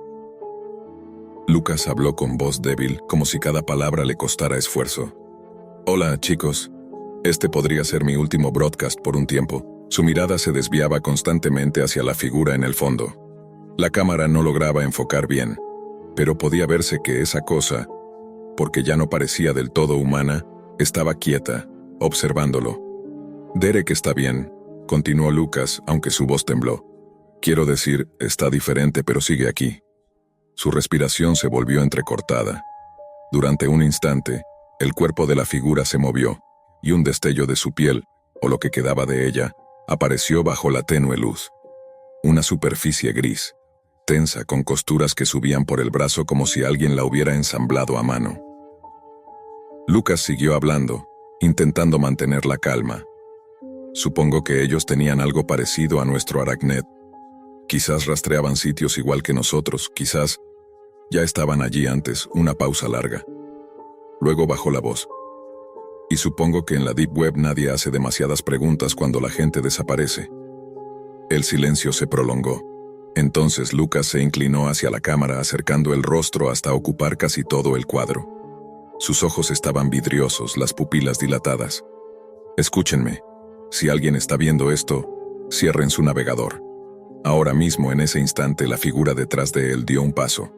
A: Lucas habló con voz débil, como si cada palabra le costara esfuerzo. «Hola, chicos. Este podría ser mi último broadcast por un tiempo». Su mirada se desviaba constantemente hacia la figura en el fondo. La cámara no lograba enfocar bien, pero podía verse que esa cosa, porque ya no parecía del todo humana, estaba quieta, observándolo. «Derek está bien», continuó Lucas, aunque su voz tembló. «Quiero decir, está diferente, pero sigue aquí». Su respiración se volvió entrecortada. Durante un instante, el cuerpo de la figura se movió, y un destello de su piel, o lo que quedaba de ella, apareció bajo la tenue luz. Una superficie gris, tensa con costuras que subían por el brazo como si alguien la hubiera ensamblado a mano. Lucas siguió hablando, intentando mantener la calma. «Supongo que ellos tenían algo parecido a nuestro Aracnet. Quizás rastreaban sitios igual que nosotros, quizás ya estaban allí antes». Una pausa larga. Luego bajó la voz. «Y supongo que en la Deep Web nadie hace demasiadas preguntas cuando la gente desaparece». El silencio se prolongó. Entonces Lucas se inclinó hacia la cámara acercando el rostro hasta ocupar casi todo el cuadro. Sus ojos estaban vidriosos, las pupilas dilatadas. «Escúchenme. Si alguien está viendo esto, cierren su navegador». Ahora mismo, en ese instante, la figura detrás de él dio un paso.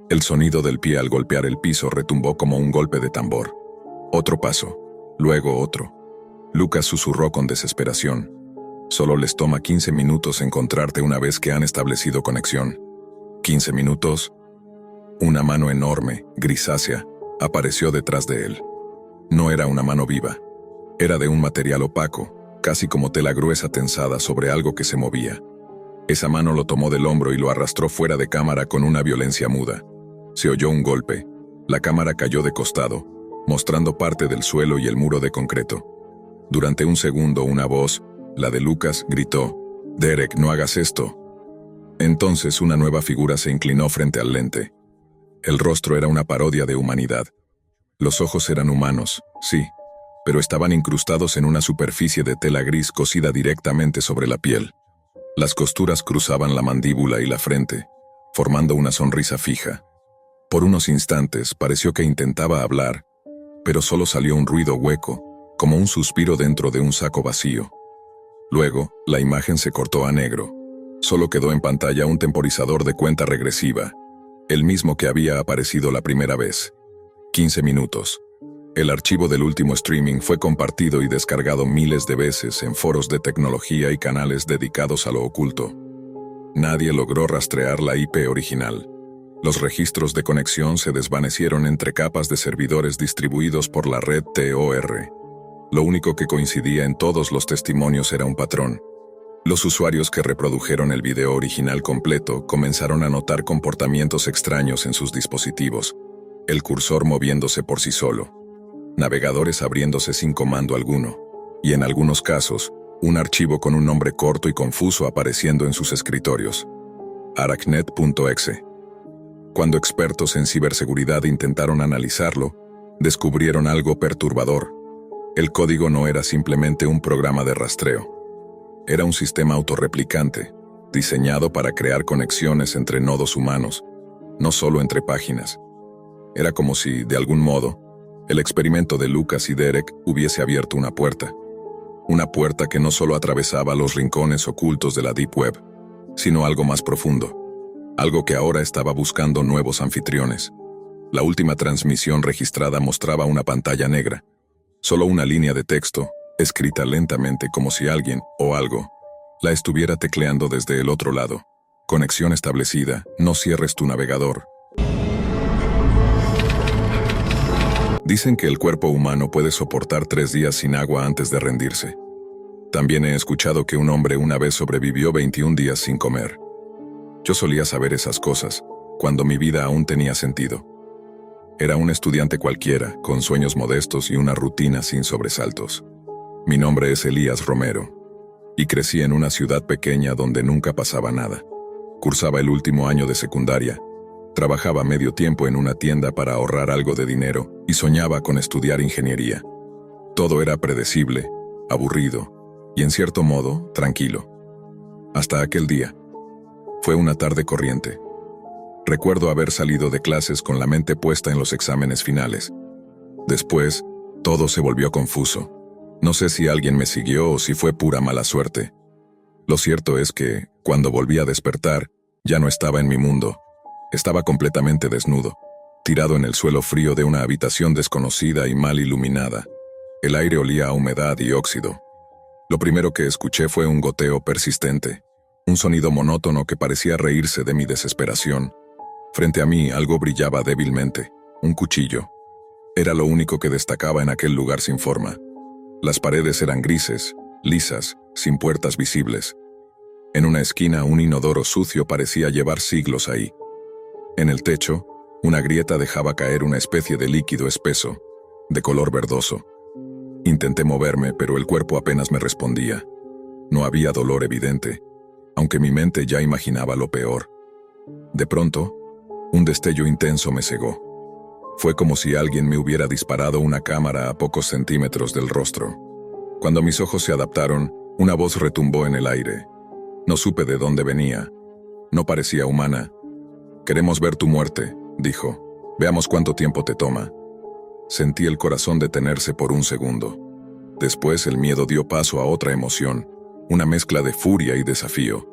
A: El sonido del pie al golpear el piso retumbó como un golpe de tambor. Otro paso. Luego otro. Lucas susurró con desesperación. «Solo les toma 15 minutos encontrarte una vez que han establecido conexión». «¿15 minutos?» Una mano enorme, grisácea, apareció detrás de él. No era una mano viva. Era de un material opaco, casi como tela gruesa tensada sobre algo que se movía. Esa mano lo tomó del hombro y lo arrastró fuera de cámara con una violencia muda. Se oyó un golpe. La cámara cayó de costado, mostrando parte del suelo y el muro de concreto. Durante un segundo, una voz, la de Lucas, gritó: «Derek, no hagas esto». Entonces una nueva figura se inclinó frente al lente. El rostro era una parodia de humanidad. Los ojos eran humanos, sí, pero estaban incrustados en una superficie de tela gris cosida directamente sobre la piel. Las costuras cruzaban la mandíbula y la frente, formando una sonrisa fija. Por unos instantes pareció que intentaba hablar, pero solo salió un ruido hueco, como un suspiro dentro de un saco vacío. Luego, la imagen se cortó a negro. Solo quedó en pantalla un temporizador de cuenta regresiva, el mismo que había aparecido la primera vez. 15 minutos. El archivo del último streaming fue compartido y descargado miles de veces en foros de tecnología y canales dedicados a lo oculto. Nadie logró rastrear la IP original. Los registros de conexión se desvanecieron entre capas de servidores distribuidos por la red Tor. Lo único que coincidía en todos los testimonios era un patrón. Los usuarios que reprodujeron el video original completo comenzaron a notar comportamientos extraños en sus dispositivos, el cursor moviéndose por sí solo, navegadores abriéndose sin comando alguno, y en algunos casos, un archivo con un nombre corto y confuso apareciendo en sus escritorios. Aracnet.exe. Cuando expertos en ciberseguridad intentaron analizarlo, descubrieron algo perturbador. El código no era simplemente un programa de rastreo. Era un sistema autorreplicante, diseñado para crear conexiones entre nodos humanos, no solo entre páginas. Era como si, de algún modo, el experimento de Lucas y Derek hubiese abierto una puerta. Una puerta que no solo atravesaba los rincones ocultos de la Deep Web, sino algo más profundo. Algo que ahora estaba buscando nuevos anfitriones. La última transmisión registrada mostraba una pantalla negra. Solo una línea de texto, escrita lentamente como si alguien, o algo, la estuviera tecleando desde el otro lado. Conexión establecida, no cierres tu navegador. Dicen que el cuerpo humano puede soportar 3 días sin agua antes de rendirse. También he escuchado que un hombre una vez sobrevivió 21 días sin comer. Yo solía saber esas cosas, cuando mi vida aún tenía sentido. Era un estudiante cualquiera, con sueños modestos y una rutina sin sobresaltos. Mi nombre es Elías Romero, y crecí en una ciudad pequeña donde nunca pasaba nada. Cursaba el último año de secundaria, trabajaba medio tiempo en una tienda para ahorrar algo de dinero y soñaba con estudiar ingeniería. Todo era predecible, aburrido y en cierto modo tranquilo. Hasta aquel día. Fue una tarde corriente. Recuerdo haber salido de clases con la mente puesta en los exámenes finales. Después, todo se volvió confuso. No sé si alguien me siguió o si fue pura mala suerte. Lo cierto es que, cuando volví a despertar, ya no estaba en mi mundo. Estaba completamente desnudo, tirado en el suelo frío de una habitación desconocida y mal iluminada. El aire olía a humedad y óxido. Lo primero que escuché fue un goteo persistente, un sonido monótono que parecía reírse de mi desesperación. Frente a mí algo brillaba débilmente, un cuchillo. Era lo único que destacaba en aquel lugar sin forma. Las paredes eran grises, lisas, sin puertas visibles. En una esquina un inodoro sucio parecía llevar siglos ahí. En el techo, una grieta dejaba caer una especie de líquido espeso, de color verdoso. Intenté moverme, pero el cuerpo apenas me respondía. No había dolor evidente, aunque mi mente ya imaginaba lo peor. De pronto, un destello intenso me cegó. Fue como si alguien me hubiera disparado una cámara a pocos centímetros del rostro. Cuando mis ojos se adaptaron, una voz retumbó en el aire. No supe de dónde venía. No parecía humana. «Queremos ver tu muerte», dijo. «Veamos cuánto tiempo te toma». Sentí el corazón detenerse por un segundo. Después el miedo dio paso a otra emoción, una mezcla de furia y desafío.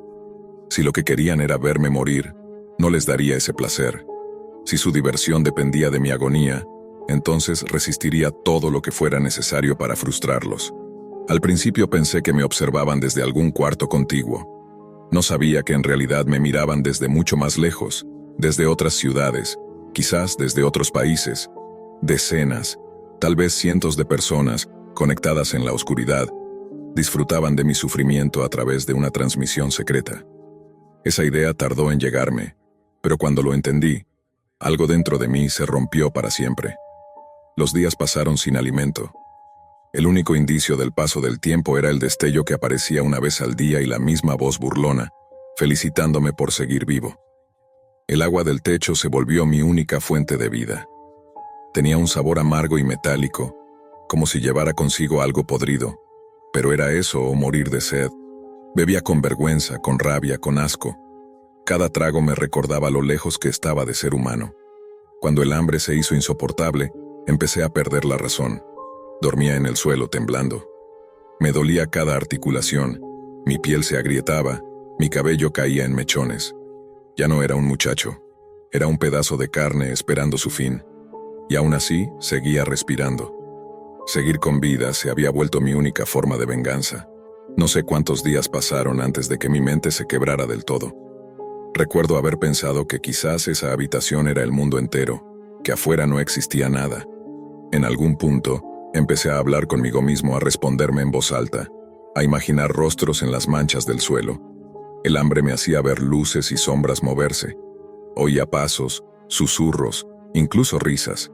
A: Si lo que querían era verme morir, no les daría ese placer. Si su diversión dependía de mi agonía, entonces resistiría todo lo que fuera necesario para frustrarlos. Al principio pensé que me observaban desde algún cuarto contiguo. No sabía que en realidad me miraban desde mucho más lejos, desde otras ciudades, quizás desde otros países. Decenas, tal vez cientos de personas, conectadas en la oscuridad, disfrutaban de mi sufrimiento a través de una transmisión secreta. Esa idea tardó en llegarme, pero cuando lo entendí, algo dentro de mí se rompió para siempre. Los días pasaron sin alimento. El único indicio del paso del tiempo era el destello que aparecía una vez al día y la misma voz burlona, felicitándome por seguir vivo. El agua del techo se volvió mi única fuente de vida. Tenía un sabor amargo y metálico, como si llevara consigo algo podrido, pero era eso o morir de sed. Bebía con vergüenza, con rabia, con asco. Cada trago me recordaba lo lejos que estaba de ser humano. Cuando el hambre se hizo insoportable, empecé a perder la razón. Dormía en el suelo temblando. Me dolía cada articulación, mi piel se agrietaba, mi cabello caía en mechones. Ya no era un muchacho, era un pedazo de carne esperando su fin. Y aún así, seguía respirando. Seguir con vida se había vuelto mi única forma de venganza. No sé cuántos días pasaron antes de que mi mente se quebrara del todo. Recuerdo haber pensado que quizás esa habitación era el mundo entero, que afuera no existía nada. En algún punto, empecé a hablar conmigo mismo, a responderme en voz alta, a imaginar rostros en las manchas del suelo. El hambre me hacía ver luces y sombras moverse. Oía pasos, susurros, incluso risas.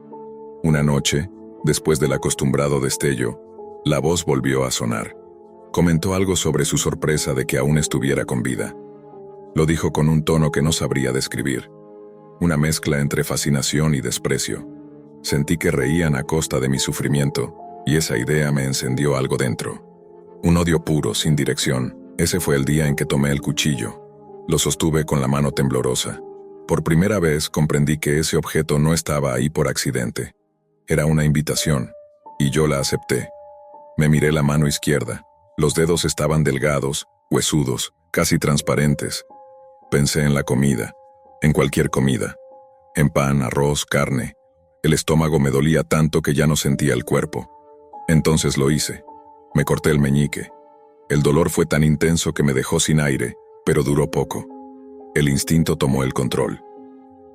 A: Una noche, después del acostumbrado destello, la voz volvió a sonar. Comentó algo sobre su sorpresa de que aún estuviera con vida. Lo dijo con un tono que no sabría describir. Una mezcla entre fascinación y desprecio. Sentí que reían a costa de mi sufrimiento, y esa idea me encendió algo dentro. Un odio puro, sin dirección. Ese fue el día en que tomé el cuchillo. Lo sostuve con la mano temblorosa. Por primera vez comprendí que ese objeto no estaba ahí por accidente. Era una invitación, y yo la acepté. Me miré la mano izquierda. Los dedos estaban delgados, huesudos, casi transparentes. Pensé en la comida, en cualquier comida. En pan, arroz, carne. El estómago me dolía tanto que ya no sentía el cuerpo. Entonces lo hice. Me corté el meñique. El dolor fue tan intenso que me dejó sin aire, pero duró poco. El instinto tomó el control.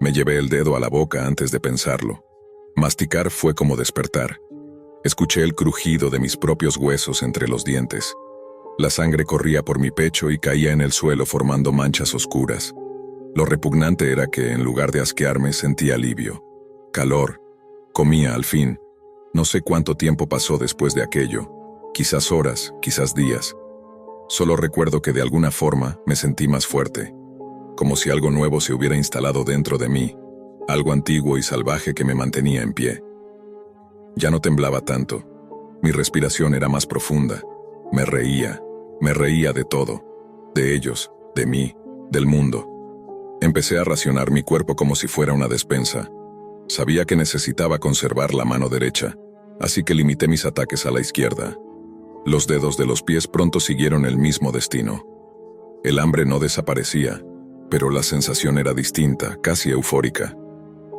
A: Me llevé el dedo a la boca antes de pensarlo. Masticar fue como despertar. Escuché el crujido de mis propios huesos entre los dientes. La sangre corría por mi pecho y caía en el suelo formando manchas oscuras. Lo repugnante era que, en lugar de asquearme, sentía alivio. Calor. Comía al fin. No sé cuánto tiempo pasó después de aquello. Quizás horas, quizás días. Solo recuerdo que de alguna forma me sentí más fuerte. Como si algo nuevo se hubiera instalado dentro de mí. Algo antiguo y salvaje que me mantenía en pie. Ya no temblaba tanto. Mi respiración era más profunda. Me reía de todo. De ellos, de mí, del mundo. Empecé a racionar mi cuerpo como si fuera una despensa. Sabía que necesitaba conservar la mano derecha, así que limité mis ataques a la izquierda. Los dedos de los pies pronto siguieron el mismo destino. El hambre no desaparecía, pero la sensación era distinta, casi eufórica.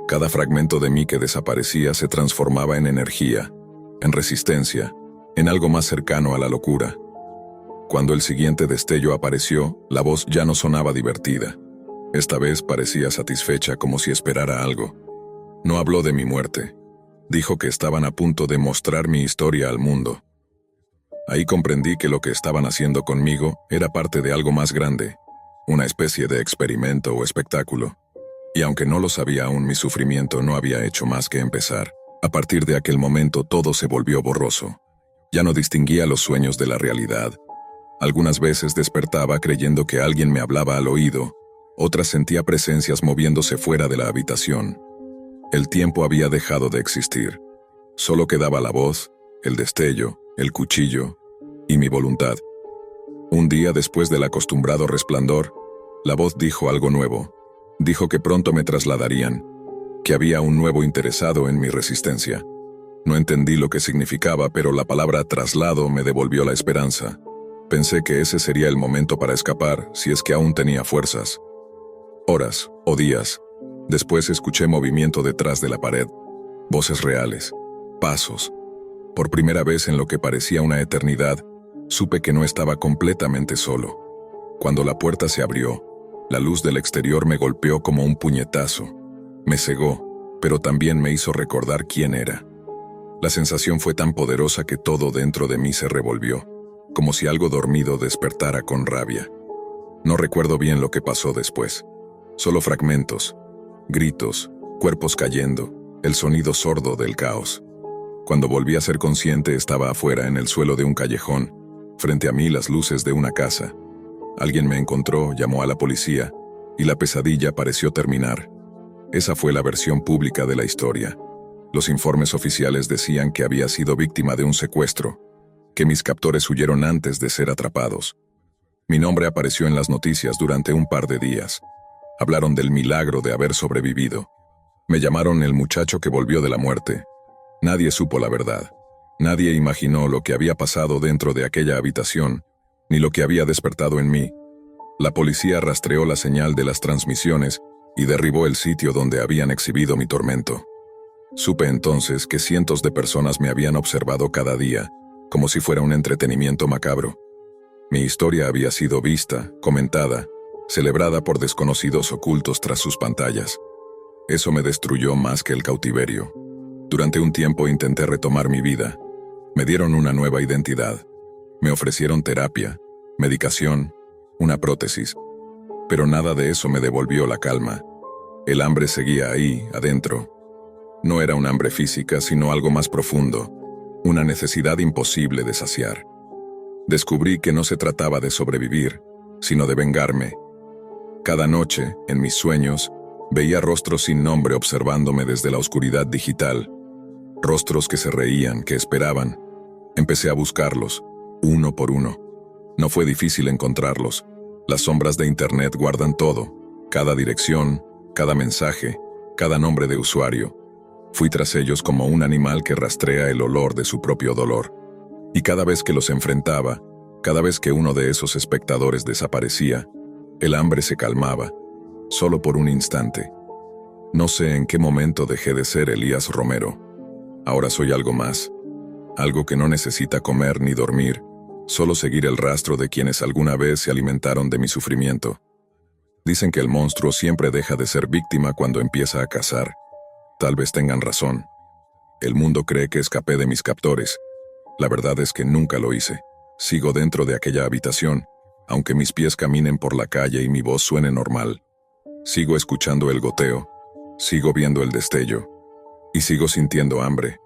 A: Cada fragmento de mí que desaparecía se transformaba en energía, en resistencia, en algo más cercano a la locura. Cuando el siguiente destello apareció, la voz ya no sonaba divertida. Esta vez parecía satisfecha, como si esperara algo. No habló de mi muerte. Dijo que estaban a punto de mostrar mi historia al mundo. Ahí comprendí que lo que estaban haciendo conmigo era parte de algo más grande, una especie de experimento o espectáculo. Y aunque no lo sabía aún, mi sufrimiento no había hecho más que empezar. A partir de aquel momento todo se volvió borroso. Ya no distinguía los sueños de la realidad. Algunas veces despertaba creyendo que alguien me hablaba al oído, otras sentía presencias moviéndose fuera de la habitación. El tiempo había dejado de existir. Solo quedaba la voz, el destello, el cuchillo y mi voluntad. Un día después del acostumbrado resplandor, la voz dijo algo nuevo. Dijo que pronto me trasladarían, que había un nuevo interesado en mi resistencia. No entendí lo que significaba, pero la palabra traslado me devolvió la esperanza. Pensé que ese sería el momento para escapar, si es que aún tenía fuerzas. Horas o días después escuché movimiento detrás de la pared, voces reales, pasos. Por primera vez en lo que parecía una eternidad, supe que no estaba completamente solo. Cuando la puerta se abrió, la luz del exterior me golpeó como un puñetazo. Me cegó, pero también me hizo recordar quién era. La sensación fue tan poderosa que todo dentro de mí se revolvió, como si algo dormido despertara con rabia. No recuerdo bien lo que pasó después. Solo fragmentos, gritos, cuerpos cayendo, el sonido sordo del caos. Cuando volví a ser consciente estaba afuera en el suelo de un callejón, frente a mí las luces de una casa. Alguien me encontró, llamó a la policía, y la pesadilla pareció terminar. Esa fue la versión pública de la historia. Los informes oficiales decían que había sido víctima de un secuestro, que mis captores huyeron antes de ser atrapados. Mi nombre apareció en las noticias durante un par de días. Hablaron del milagro de haber sobrevivido. Me llamaron el muchacho que volvió de la muerte. Nadie supo la verdad. Nadie imaginó lo que había pasado dentro de aquella habitación, ni lo que había despertado en mí. La policía rastreó la señal de las transmisiones y derribó el sitio donde habían exhibido mi tormento. Supe entonces que cientos de personas me habían observado cada día, como si fuera un entretenimiento macabro. Mi historia había sido vista, comentada, celebrada por desconocidos ocultos tras sus pantallas. Eso me destruyó más que el cautiverio. Durante un tiempo intenté retomar mi vida. Me dieron una nueva identidad. Me ofrecieron terapia, medicación, una prótesis. Pero nada de eso me devolvió la calma. El hambre seguía ahí, adentro. No era un hambre física, sino algo más profundo, una necesidad imposible de saciar. Descubrí que no se trataba de sobrevivir, sino de vengarme. Cada noche, en mis sueños, veía rostros sin nombre observándome desde la oscuridad digital. Rostros que se reían, que esperaban. Empecé a buscarlos, uno por uno. No fue difícil encontrarlos. Las sombras de Internet guardan todo, cada dirección, cada mensaje, cada nombre de usuario. Fui tras ellos como un animal que rastrea el olor de su propio dolor. Y cada vez que los enfrentaba, cada vez que uno de esos espectadores desaparecía, el hambre se calmaba, solo por un instante. No sé en qué momento dejé de ser Elías Romero. Ahora soy algo más, algo que no necesita comer ni dormir, solo seguir el rastro de quienes alguna vez se alimentaron de mi sufrimiento. Dicen que el monstruo siempre deja de ser víctima cuando empieza a cazar. Tal vez tengan razón. El mundo cree que escapé de mis captores. La verdad es que nunca lo hice. Sigo dentro de aquella habitación, aunque mis pies caminen por la calle y mi voz suene normal. Sigo escuchando el goteo, sigo viendo el destello, y sigo sintiendo hambre.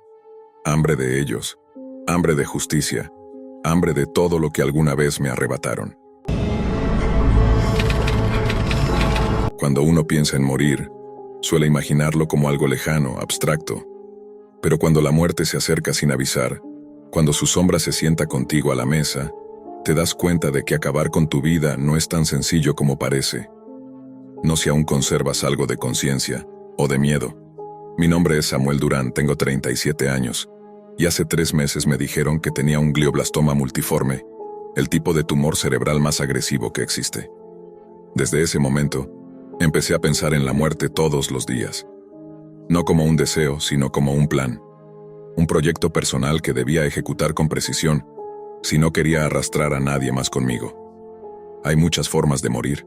A: Hambre de ellos, hambre de justicia, hambre de todo lo que alguna vez me arrebataron. Cuando uno piensa en morir, suele imaginarlo como algo lejano, abstracto. Pero cuando la muerte se acerca sin avisar, cuando su sombra se sienta contigo a la mesa, te das cuenta de que acabar con tu vida no es tan sencillo como parece. No si aún conservas algo de conciencia o de miedo. Mi nombre es Samuel Durán, tengo 37 años, y hace 3 meses me dijeron que tenía un glioblastoma multiforme, el tipo de tumor cerebral más agresivo que existe. Desde ese momento, empecé a pensar en la muerte todos los días. No como un deseo, sino como un plan. Un proyecto personal que debía ejecutar con precisión, si no quería arrastrar a nadie más conmigo. Hay muchas formas de morir.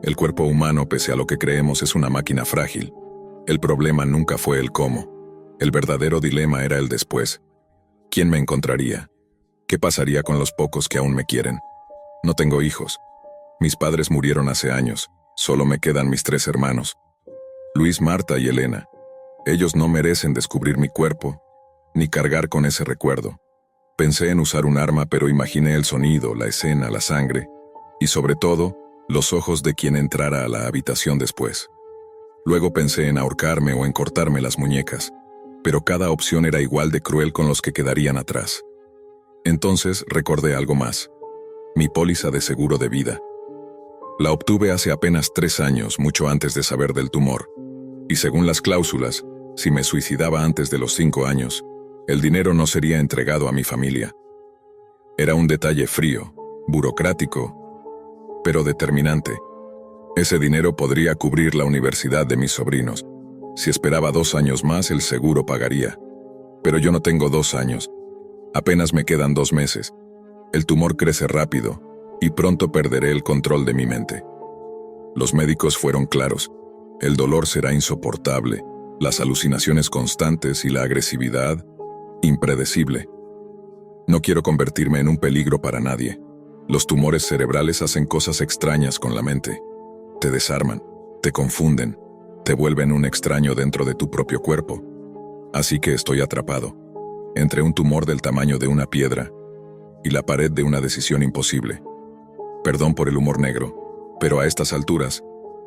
A: El cuerpo humano, pese a lo que creemos, es una máquina frágil. El problema nunca fue el cómo. El verdadero dilema era el después. ¿Quién me encontraría? ¿Qué pasaría con los pocos que aún me quieren? No tengo hijos. Mis padres murieron hace años. Solo me quedan mis 3 hermanos. Luis, Marta y Elena. Ellos no merecen descubrir mi cuerpo, ni cargar con ese recuerdo. Pensé en usar un arma, pero imaginé el sonido, la escena, la sangre, y sobre todo, los ojos de quien entrara a la habitación después. Luego pensé en ahorcarme o en cortarme las muñecas, pero cada opción era igual de cruel con los que quedarían atrás. Entonces recordé algo más. Mi póliza de seguro de vida. La obtuve hace apenas 3 años, mucho antes de saber del tumor, y según las cláusulas, si me suicidaba antes de los 5 años, el dinero no sería entregado a mi familia. Era un detalle frío, burocrático, pero determinante. Ese dinero podría cubrir la universidad de mis sobrinos. Si esperaba 2 años más, el seguro pagaría. Pero yo no tengo 2 años. Apenas me quedan 2 meses. El tumor crece rápido, y pronto perderé el control de mi mente. Los médicos fueron claros. El dolor será insoportable, las alucinaciones constantes y la agresividad impredecible. No quiero convertirme en un peligro para nadie. Los tumores cerebrales hacen cosas extrañas con la mente. Te desarman, te confunden, te vuelven un extraño dentro de tu propio cuerpo. Así que estoy atrapado, entre un tumor del tamaño de una piedra y la pared de una decisión imposible. Perdón por el humor negro, pero a estas alturas,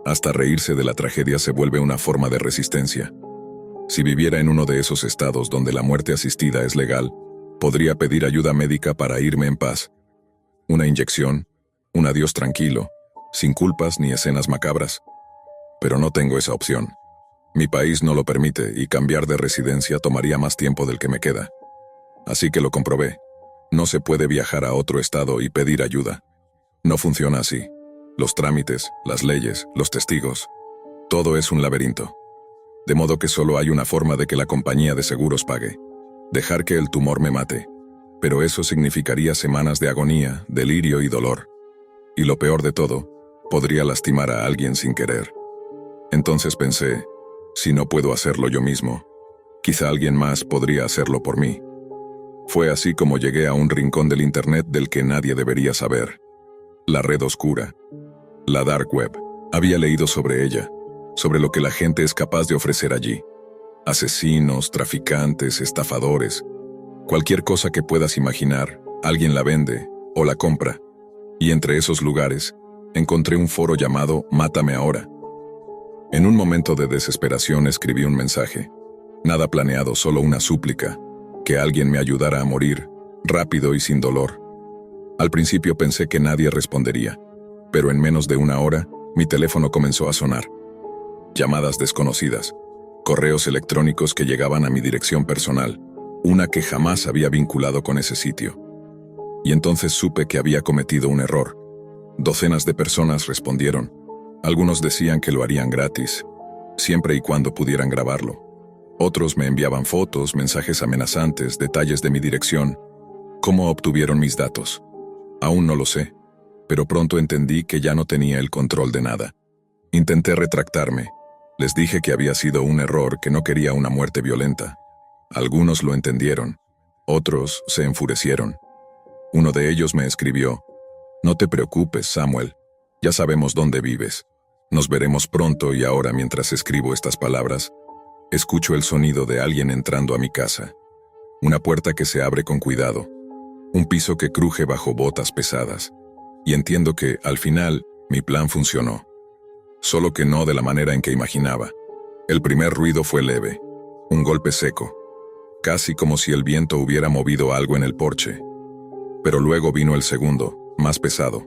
A: hasta reírse de la tragedia se vuelve una forma de resistencia. Si viviera en uno de esos estados donde la muerte asistida es legal, podría pedir ayuda médica para irme en paz. Una inyección, un adiós tranquilo, sin culpas ni escenas macabras. Pero no tengo esa opción. Mi país no lo permite y cambiar de residencia tomaría más tiempo del que me queda. Así que lo comprobé. No se puede viajar a otro estado y pedir ayuda. No funciona así. Los trámites, las leyes, los testigos, todo es un laberinto. De modo que solo hay una forma de que la compañía de seguros pague. Dejar que el tumor me mate. Pero eso significaría semanas de agonía, delirio y dolor. Y lo peor de todo, podría lastimar a alguien sin querer. Entonces pensé, si no puedo hacerlo yo mismo, quizá alguien más podría hacerlo por mí. Fue así como llegué a un rincón del Internet del que nadie debería saber. La red oscura. La Dark Web. Había leído sobre ella, sobre lo que la gente es capaz de ofrecer allí. Asesinos, traficantes, estafadores. Cualquier cosa que puedas imaginar, alguien la vende o la compra. Y entre esos lugares, encontré un foro llamado Mátame Ahora. En un momento de desesperación escribí un mensaje. Nada planeado, solo una súplica. Que alguien me ayudara a morir, rápido y sin dolor. Al principio pensé que nadie respondería, pero en menos de 1 hora, mi teléfono comenzó a sonar. Llamadas desconocidas, correos electrónicos que llegaban a mi dirección personal, una que jamás había vinculado con ese sitio. Y entonces supe que había cometido un error. Docenas de personas respondieron. Algunos decían que lo harían gratis, siempre y cuando pudieran grabarlo. Otros me enviaban fotos, mensajes amenazantes, detalles de mi dirección. ¿Cómo obtuvieron mis datos? Aún no lo sé, pero pronto entendí que ya no tenía el control de nada. Intenté retractarme. Les dije que había sido un error, que no quería una muerte violenta. Algunos lo entendieron, otros se enfurecieron. Uno de ellos me escribió: «No te preocupes, Samuel. Ya sabemos dónde vives. Nos veremos pronto», y ahora, mientras escribo estas palabras, escucho el sonido de alguien entrando a mi casa. Una puerta que se abre con cuidado. Un piso que cruje bajo botas pesadas. Y entiendo que, al final, mi plan funcionó. Solo que no de la manera en que imaginaba. El primer ruido fue leve. Un golpe seco. Casi como si el viento hubiera movido algo en el porche. Pero luego vino el segundo, más pesado.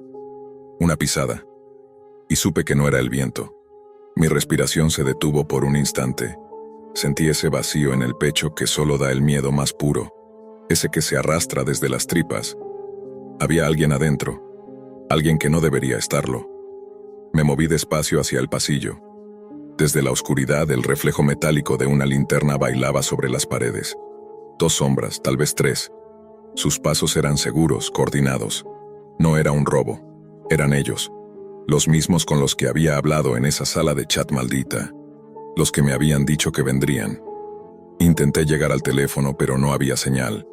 A: Una pisada. Y supe que no era el viento. Mi respiración se detuvo por un instante. Sentí ese vacío en el pecho que solo da el miedo más puro. Ese que se arrastra desde las tripas. Había alguien adentro. Alguien que no debería estarlo. Me moví despacio hacia el pasillo. Desde la oscuridad, el reflejo metálico de una linterna bailaba sobre las paredes. 2 sombras, tal vez 3. Sus pasos eran seguros, coordinados. No era un robo. Eran ellos. Los mismos con los que había hablado en esa sala de chat maldita. Los que me habían dicho que vendrían. Intenté llegar al teléfono, pero no había señal.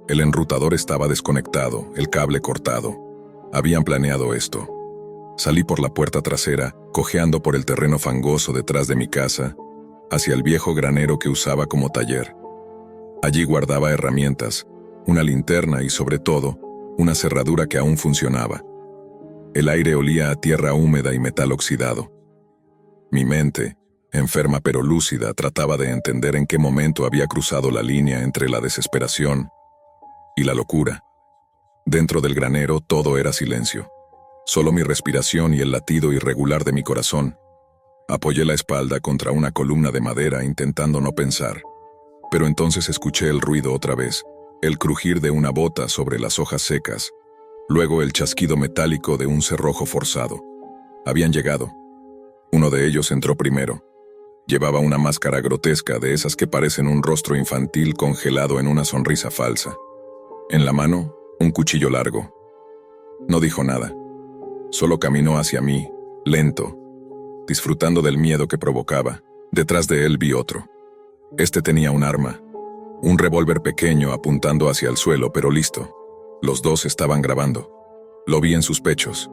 A: El enrutador estaba desconectado, el cable cortado. Habían planeado esto. Salí por la puerta trasera, cojeando por el terreno fangoso detrás de mi casa, hacia el viejo granero que usaba como taller. Allí guardaba herramientas, una linterna y, sobre todo, una cerradura que aún funcionaba. El aire olía a tierra húmeda y metal oxidado. Mi mente, enferma pero lúcida, trataba de entender en qué momento había cruzado la línea entre la desesperación y la locura. Dentro del granero todo era silencio. Solo mi respiración y el latido irregular de mi corazón. Apoyé la espalda contra una columna de madera intentando no pensar. Pero entonces escuché el ruido otra vez, el crujir de una bota sobre las hojas secas, luego el chasquido metálico de un cerrojo forzado. Habían llegado. Uno de ellos entró primero. Llevaba una máscara grotesca de esas que parecen un rostro infantil congelado en una sonrisa falsa. En la mano, un cuchillo largo. No dijo nada. Solo caminó hacia mí, lento, disfrutando del miedo que provocaba. Detrás de él vi otro. Este tenía un arma, un revólver pequeño apuntando hacia el suelo, pero listo. Los dos estaban grabando. Lo vi en sus pechos.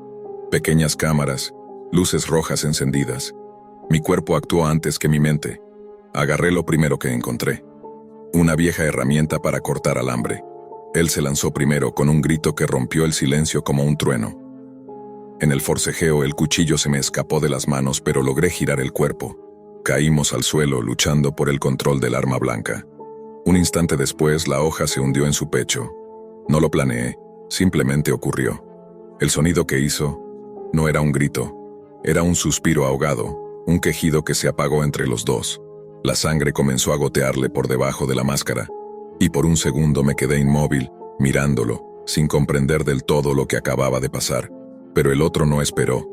A: Pequeñas cámaras, luces rojas encendidas. Mi cuerpo actuó antes que mi mente. Agarré lo primero que encontré. Una vieja herramienta para cortar alambre. Él se lanzó primero con un grito que rompió el silencio como un trueno. En el forcejeo el cuchillo se me escapó de las manos, pero logré girar el cuerpo. Caímos al suelo luchando por el control del arma blanca. Un instante después la hoja se hundió en su pecho. No lo planeé, simplemente ocurrió. El sonido que hizo no era un grito, era un suspiro ahogado, un quejido que se apagó entre los dos. La sangre comenzó a gotearle por debajo de la máscara, y por un segundo me quedé inmóvil, mirándolo, sin comprender del todo lo que acababa de pasar. Pero el otro no esperó.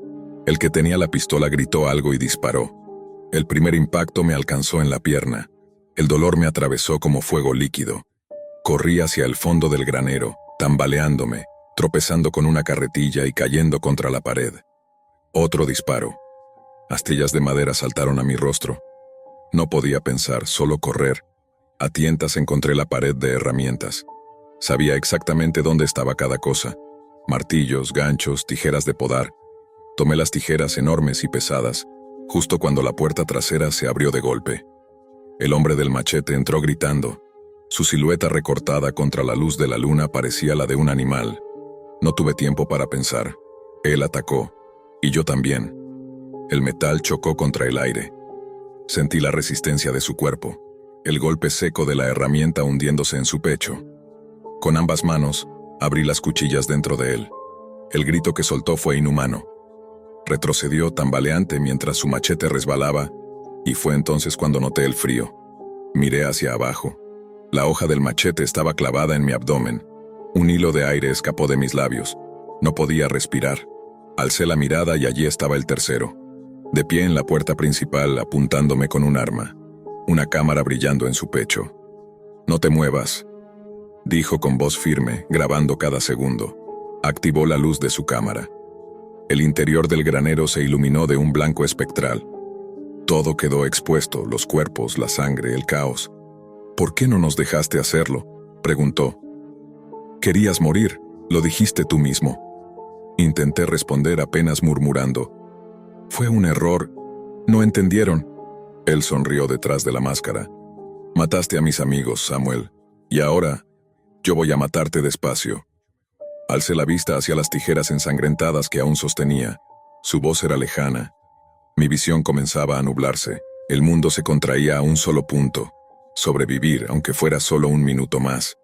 A: El que tenía la pistola gritó algo y disparó. El primer impacto me alcanzó en la pierna. El dolor me atravesó como fuego líquido. Corrí hacia el fondo del granero, tambaleándome, tropezando con una carretilla y cayendo contra la pared. Otro disparo. Astillas de madera saltaron a mi rostro. No podía pensar, solo correr. A tientas encontré la pared de herramientas. Sabía exactamente dónde estaba cada cosa. Martillos, ganchos, tijeras de podar. Tomé las tijeras enormes y pesadas, justo cuando la puerta trasera se abrió de golpe. El hombre del machete entró gritando. Su silueta recortada contra la luz de la luna parecía la de un animal. No tuve tiempo para pensar. Él atacó, y yo también. El metal chocó contra el aire. Sentí la resistencia de su cuerpo, el golpe seco de la herramienta hundiéndose en su pecho. Con ambas manos, abrí las cuchillas dentro de él. El grito que soltó fue inhumano. Retrocedió tambaleante mientras su machete resbalaba, y fue entonces cuando noté el frío. Miré hacia abajo. La hoja del machete estaba clavada en mi abdomen. Un hilo de aire escapó de mis labios. No podía respirar. Alcé la mirada y allí estaba el tercero, de pie en la puerta principal apuntándome con un arma, una cámara brillando en su pecho. «No te muevas», dijo con voz firme, grabando cada segundo. Activó la luz de su cámara. El interior del granero se iluminó de un blanco espectral. Todo quedó expuesto, los cuerpos, la sangre, el caos. «¿Por qué no nos dejaste hacerlo?», preguntó. «Querías morir», Lo dijiste tú mismo. Intenté responder apenas murmurando. Fue un error. No entendieron. Él sonrió detrás de la máscara. Mataste a mis amigos, Samuel. Y ahora, yo voy a matarte despacio. Alcé la vista hacia las tijeras ensangrentadas que aún sostenía. Su voz era lejana. Mi visión comenzaba a nublarse. El mundo se contraía a un solo punto. Sobrevivir, aunque fuera solo un minuto más.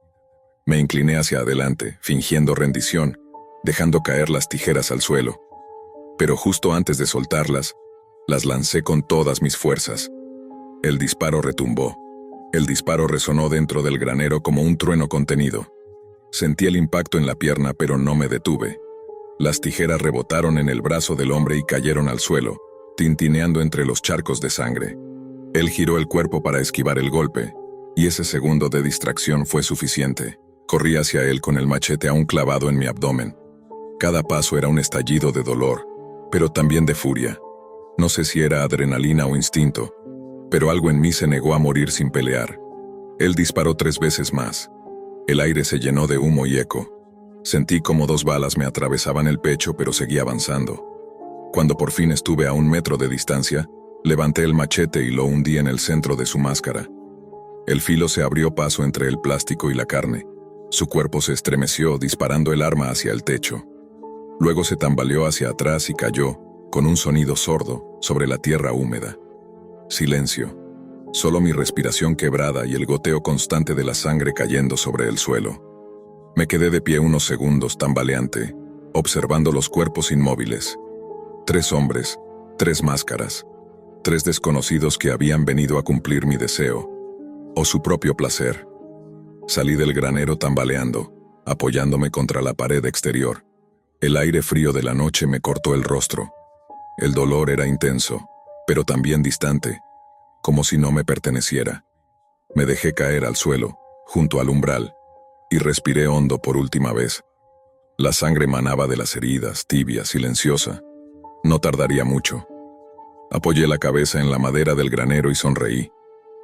A: Me incliné hacia adelante, fingiendo rendición, dejando caer las tijeras al suelo. Pero justo antes de soltarlas, las lancé con todas mis fuerzas. El disparo retumbó. El disparo resonó dentro del granero como un trueno contenido. Sentí el impacto en la pierna, pero no me detuve. Las tijeras rebotaron en el brazo del hombre y cayeron al suelo, tintineando entre los charcos de sangre. Él giró el cuerpo para esquivar el golpe, y ese segundo de distracción fue suficiente. Corrí hacia él con el machete aún clavado en mi abdomen. Cada paso era un estallido de dolor, pero también de furia. No sé si era adrenalina o instinto, pero algo en mí se negó a morir sin pelear. Él disparó 3 veces más. El aire se llenó de humo y eco. Sentí como 2 balas me atravesaban el pecho, pero seguí avanzando. Cuando por fin estuve a 1 metro de distancia, levanté el machete y lo hundí en el centro de su máscara. El filo se abrió paso entre el plástico y la carne. Su cuerpo se estremeció, disparando el arma hacia el techo. Luego se tambaleó hacia atrás y cayó, con un sonido sordo, sobre la tierra húmeda. Silencio. Solo mi respiración quebrada y el goteo constante de la sangre cayendo sobre el suelo. Me quedé de pie unos segundos tambaleante, observando los cuerpos inmóviles. 3 hombres, 3 máscaras, 3 desconocidos que habían venido a cumplir mi deseo, o su propio placer. Salí del granero tambaleando, apoyándome contra la pared exterior. El aire frío de la noche me cortó el rostro. El dolor era intenso, pero también distante, como si no me perteneciera. Me dejé caer al suelo, junto al umbral, y respiré hondo por última vez. La sangre manaba de las heridas, tibia, silenciosa. No tardaría mucho. Apoyé la cabeza en la madera del granero y sonreí.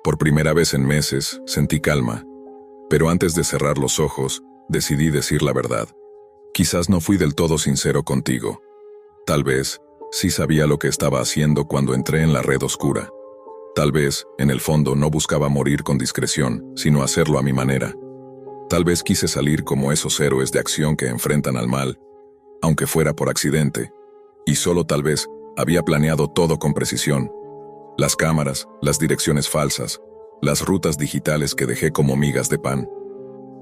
A: Por primera vez en meses, sentí calma. Pero antes de cerrar los ojos, decidí decir la verdad. Quizás no fui del todo sincero contigo. Tal vez, sí sabía lo que estaba haciendo cuando entré en la red oscura. Tal vez, en el fondo, no buscaba morir con discreción, sino hacerlo a mi manera. Tal vez quise salir como esos héroes de acción que enfrentan al mal, aunque fuera por accidente. Y solo tal vez, había planeado todo con precisión. Las cámaras, las direcciones falsas, las rutas digitales que dejé como migas de pan.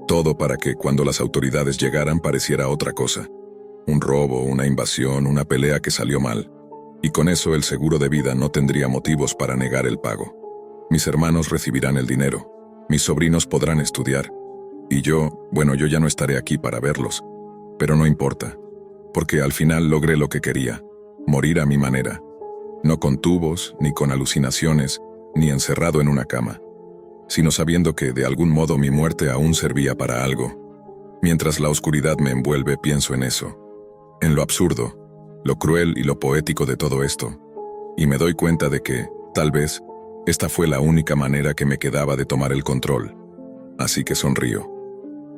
A: Todo para que, cuando las autoridades llegaran, pareciera otra cosa. Un robo, una invasión, una pelea que salió mal. Y con eso el seguro de vida no tendría motivos para negar el pago. Mis hermanos recibirán el dinero. Mis sobrinos podrán estudiar. Y yo ya no estaré aquí para verlos. Pero no importa. Porque al final logré lo que quería. Morir a mi manera. No con tubos, ni con alucinaciones, ni encerrado en una cama. Sino sabiendo que, de algún modo, mi muerte aún servía para algo. Mientras la oscuridad me envuelve, pienso en eso. En lo absurdo, lo cruel y lo poético de todo esto. Y me doy cuenta de que, tal vez, esta fue la única manera que me quedaba de tomar el control. Así que sonrío.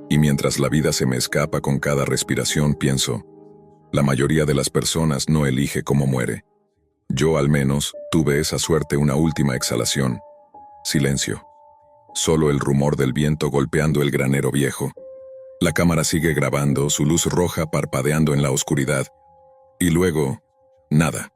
A: Y mientras la vida se me escapa con cada respiración, pienso, la mayoría de las personas no elige cómo muere. Yo, al menos, tuve esa suerte una última exhalación. Silencio. Solo el rumor del viento golpeando el granero viejo. La cámara sigue grabando, su luz roja parpadeando en la oscuridad. Y luego, nada.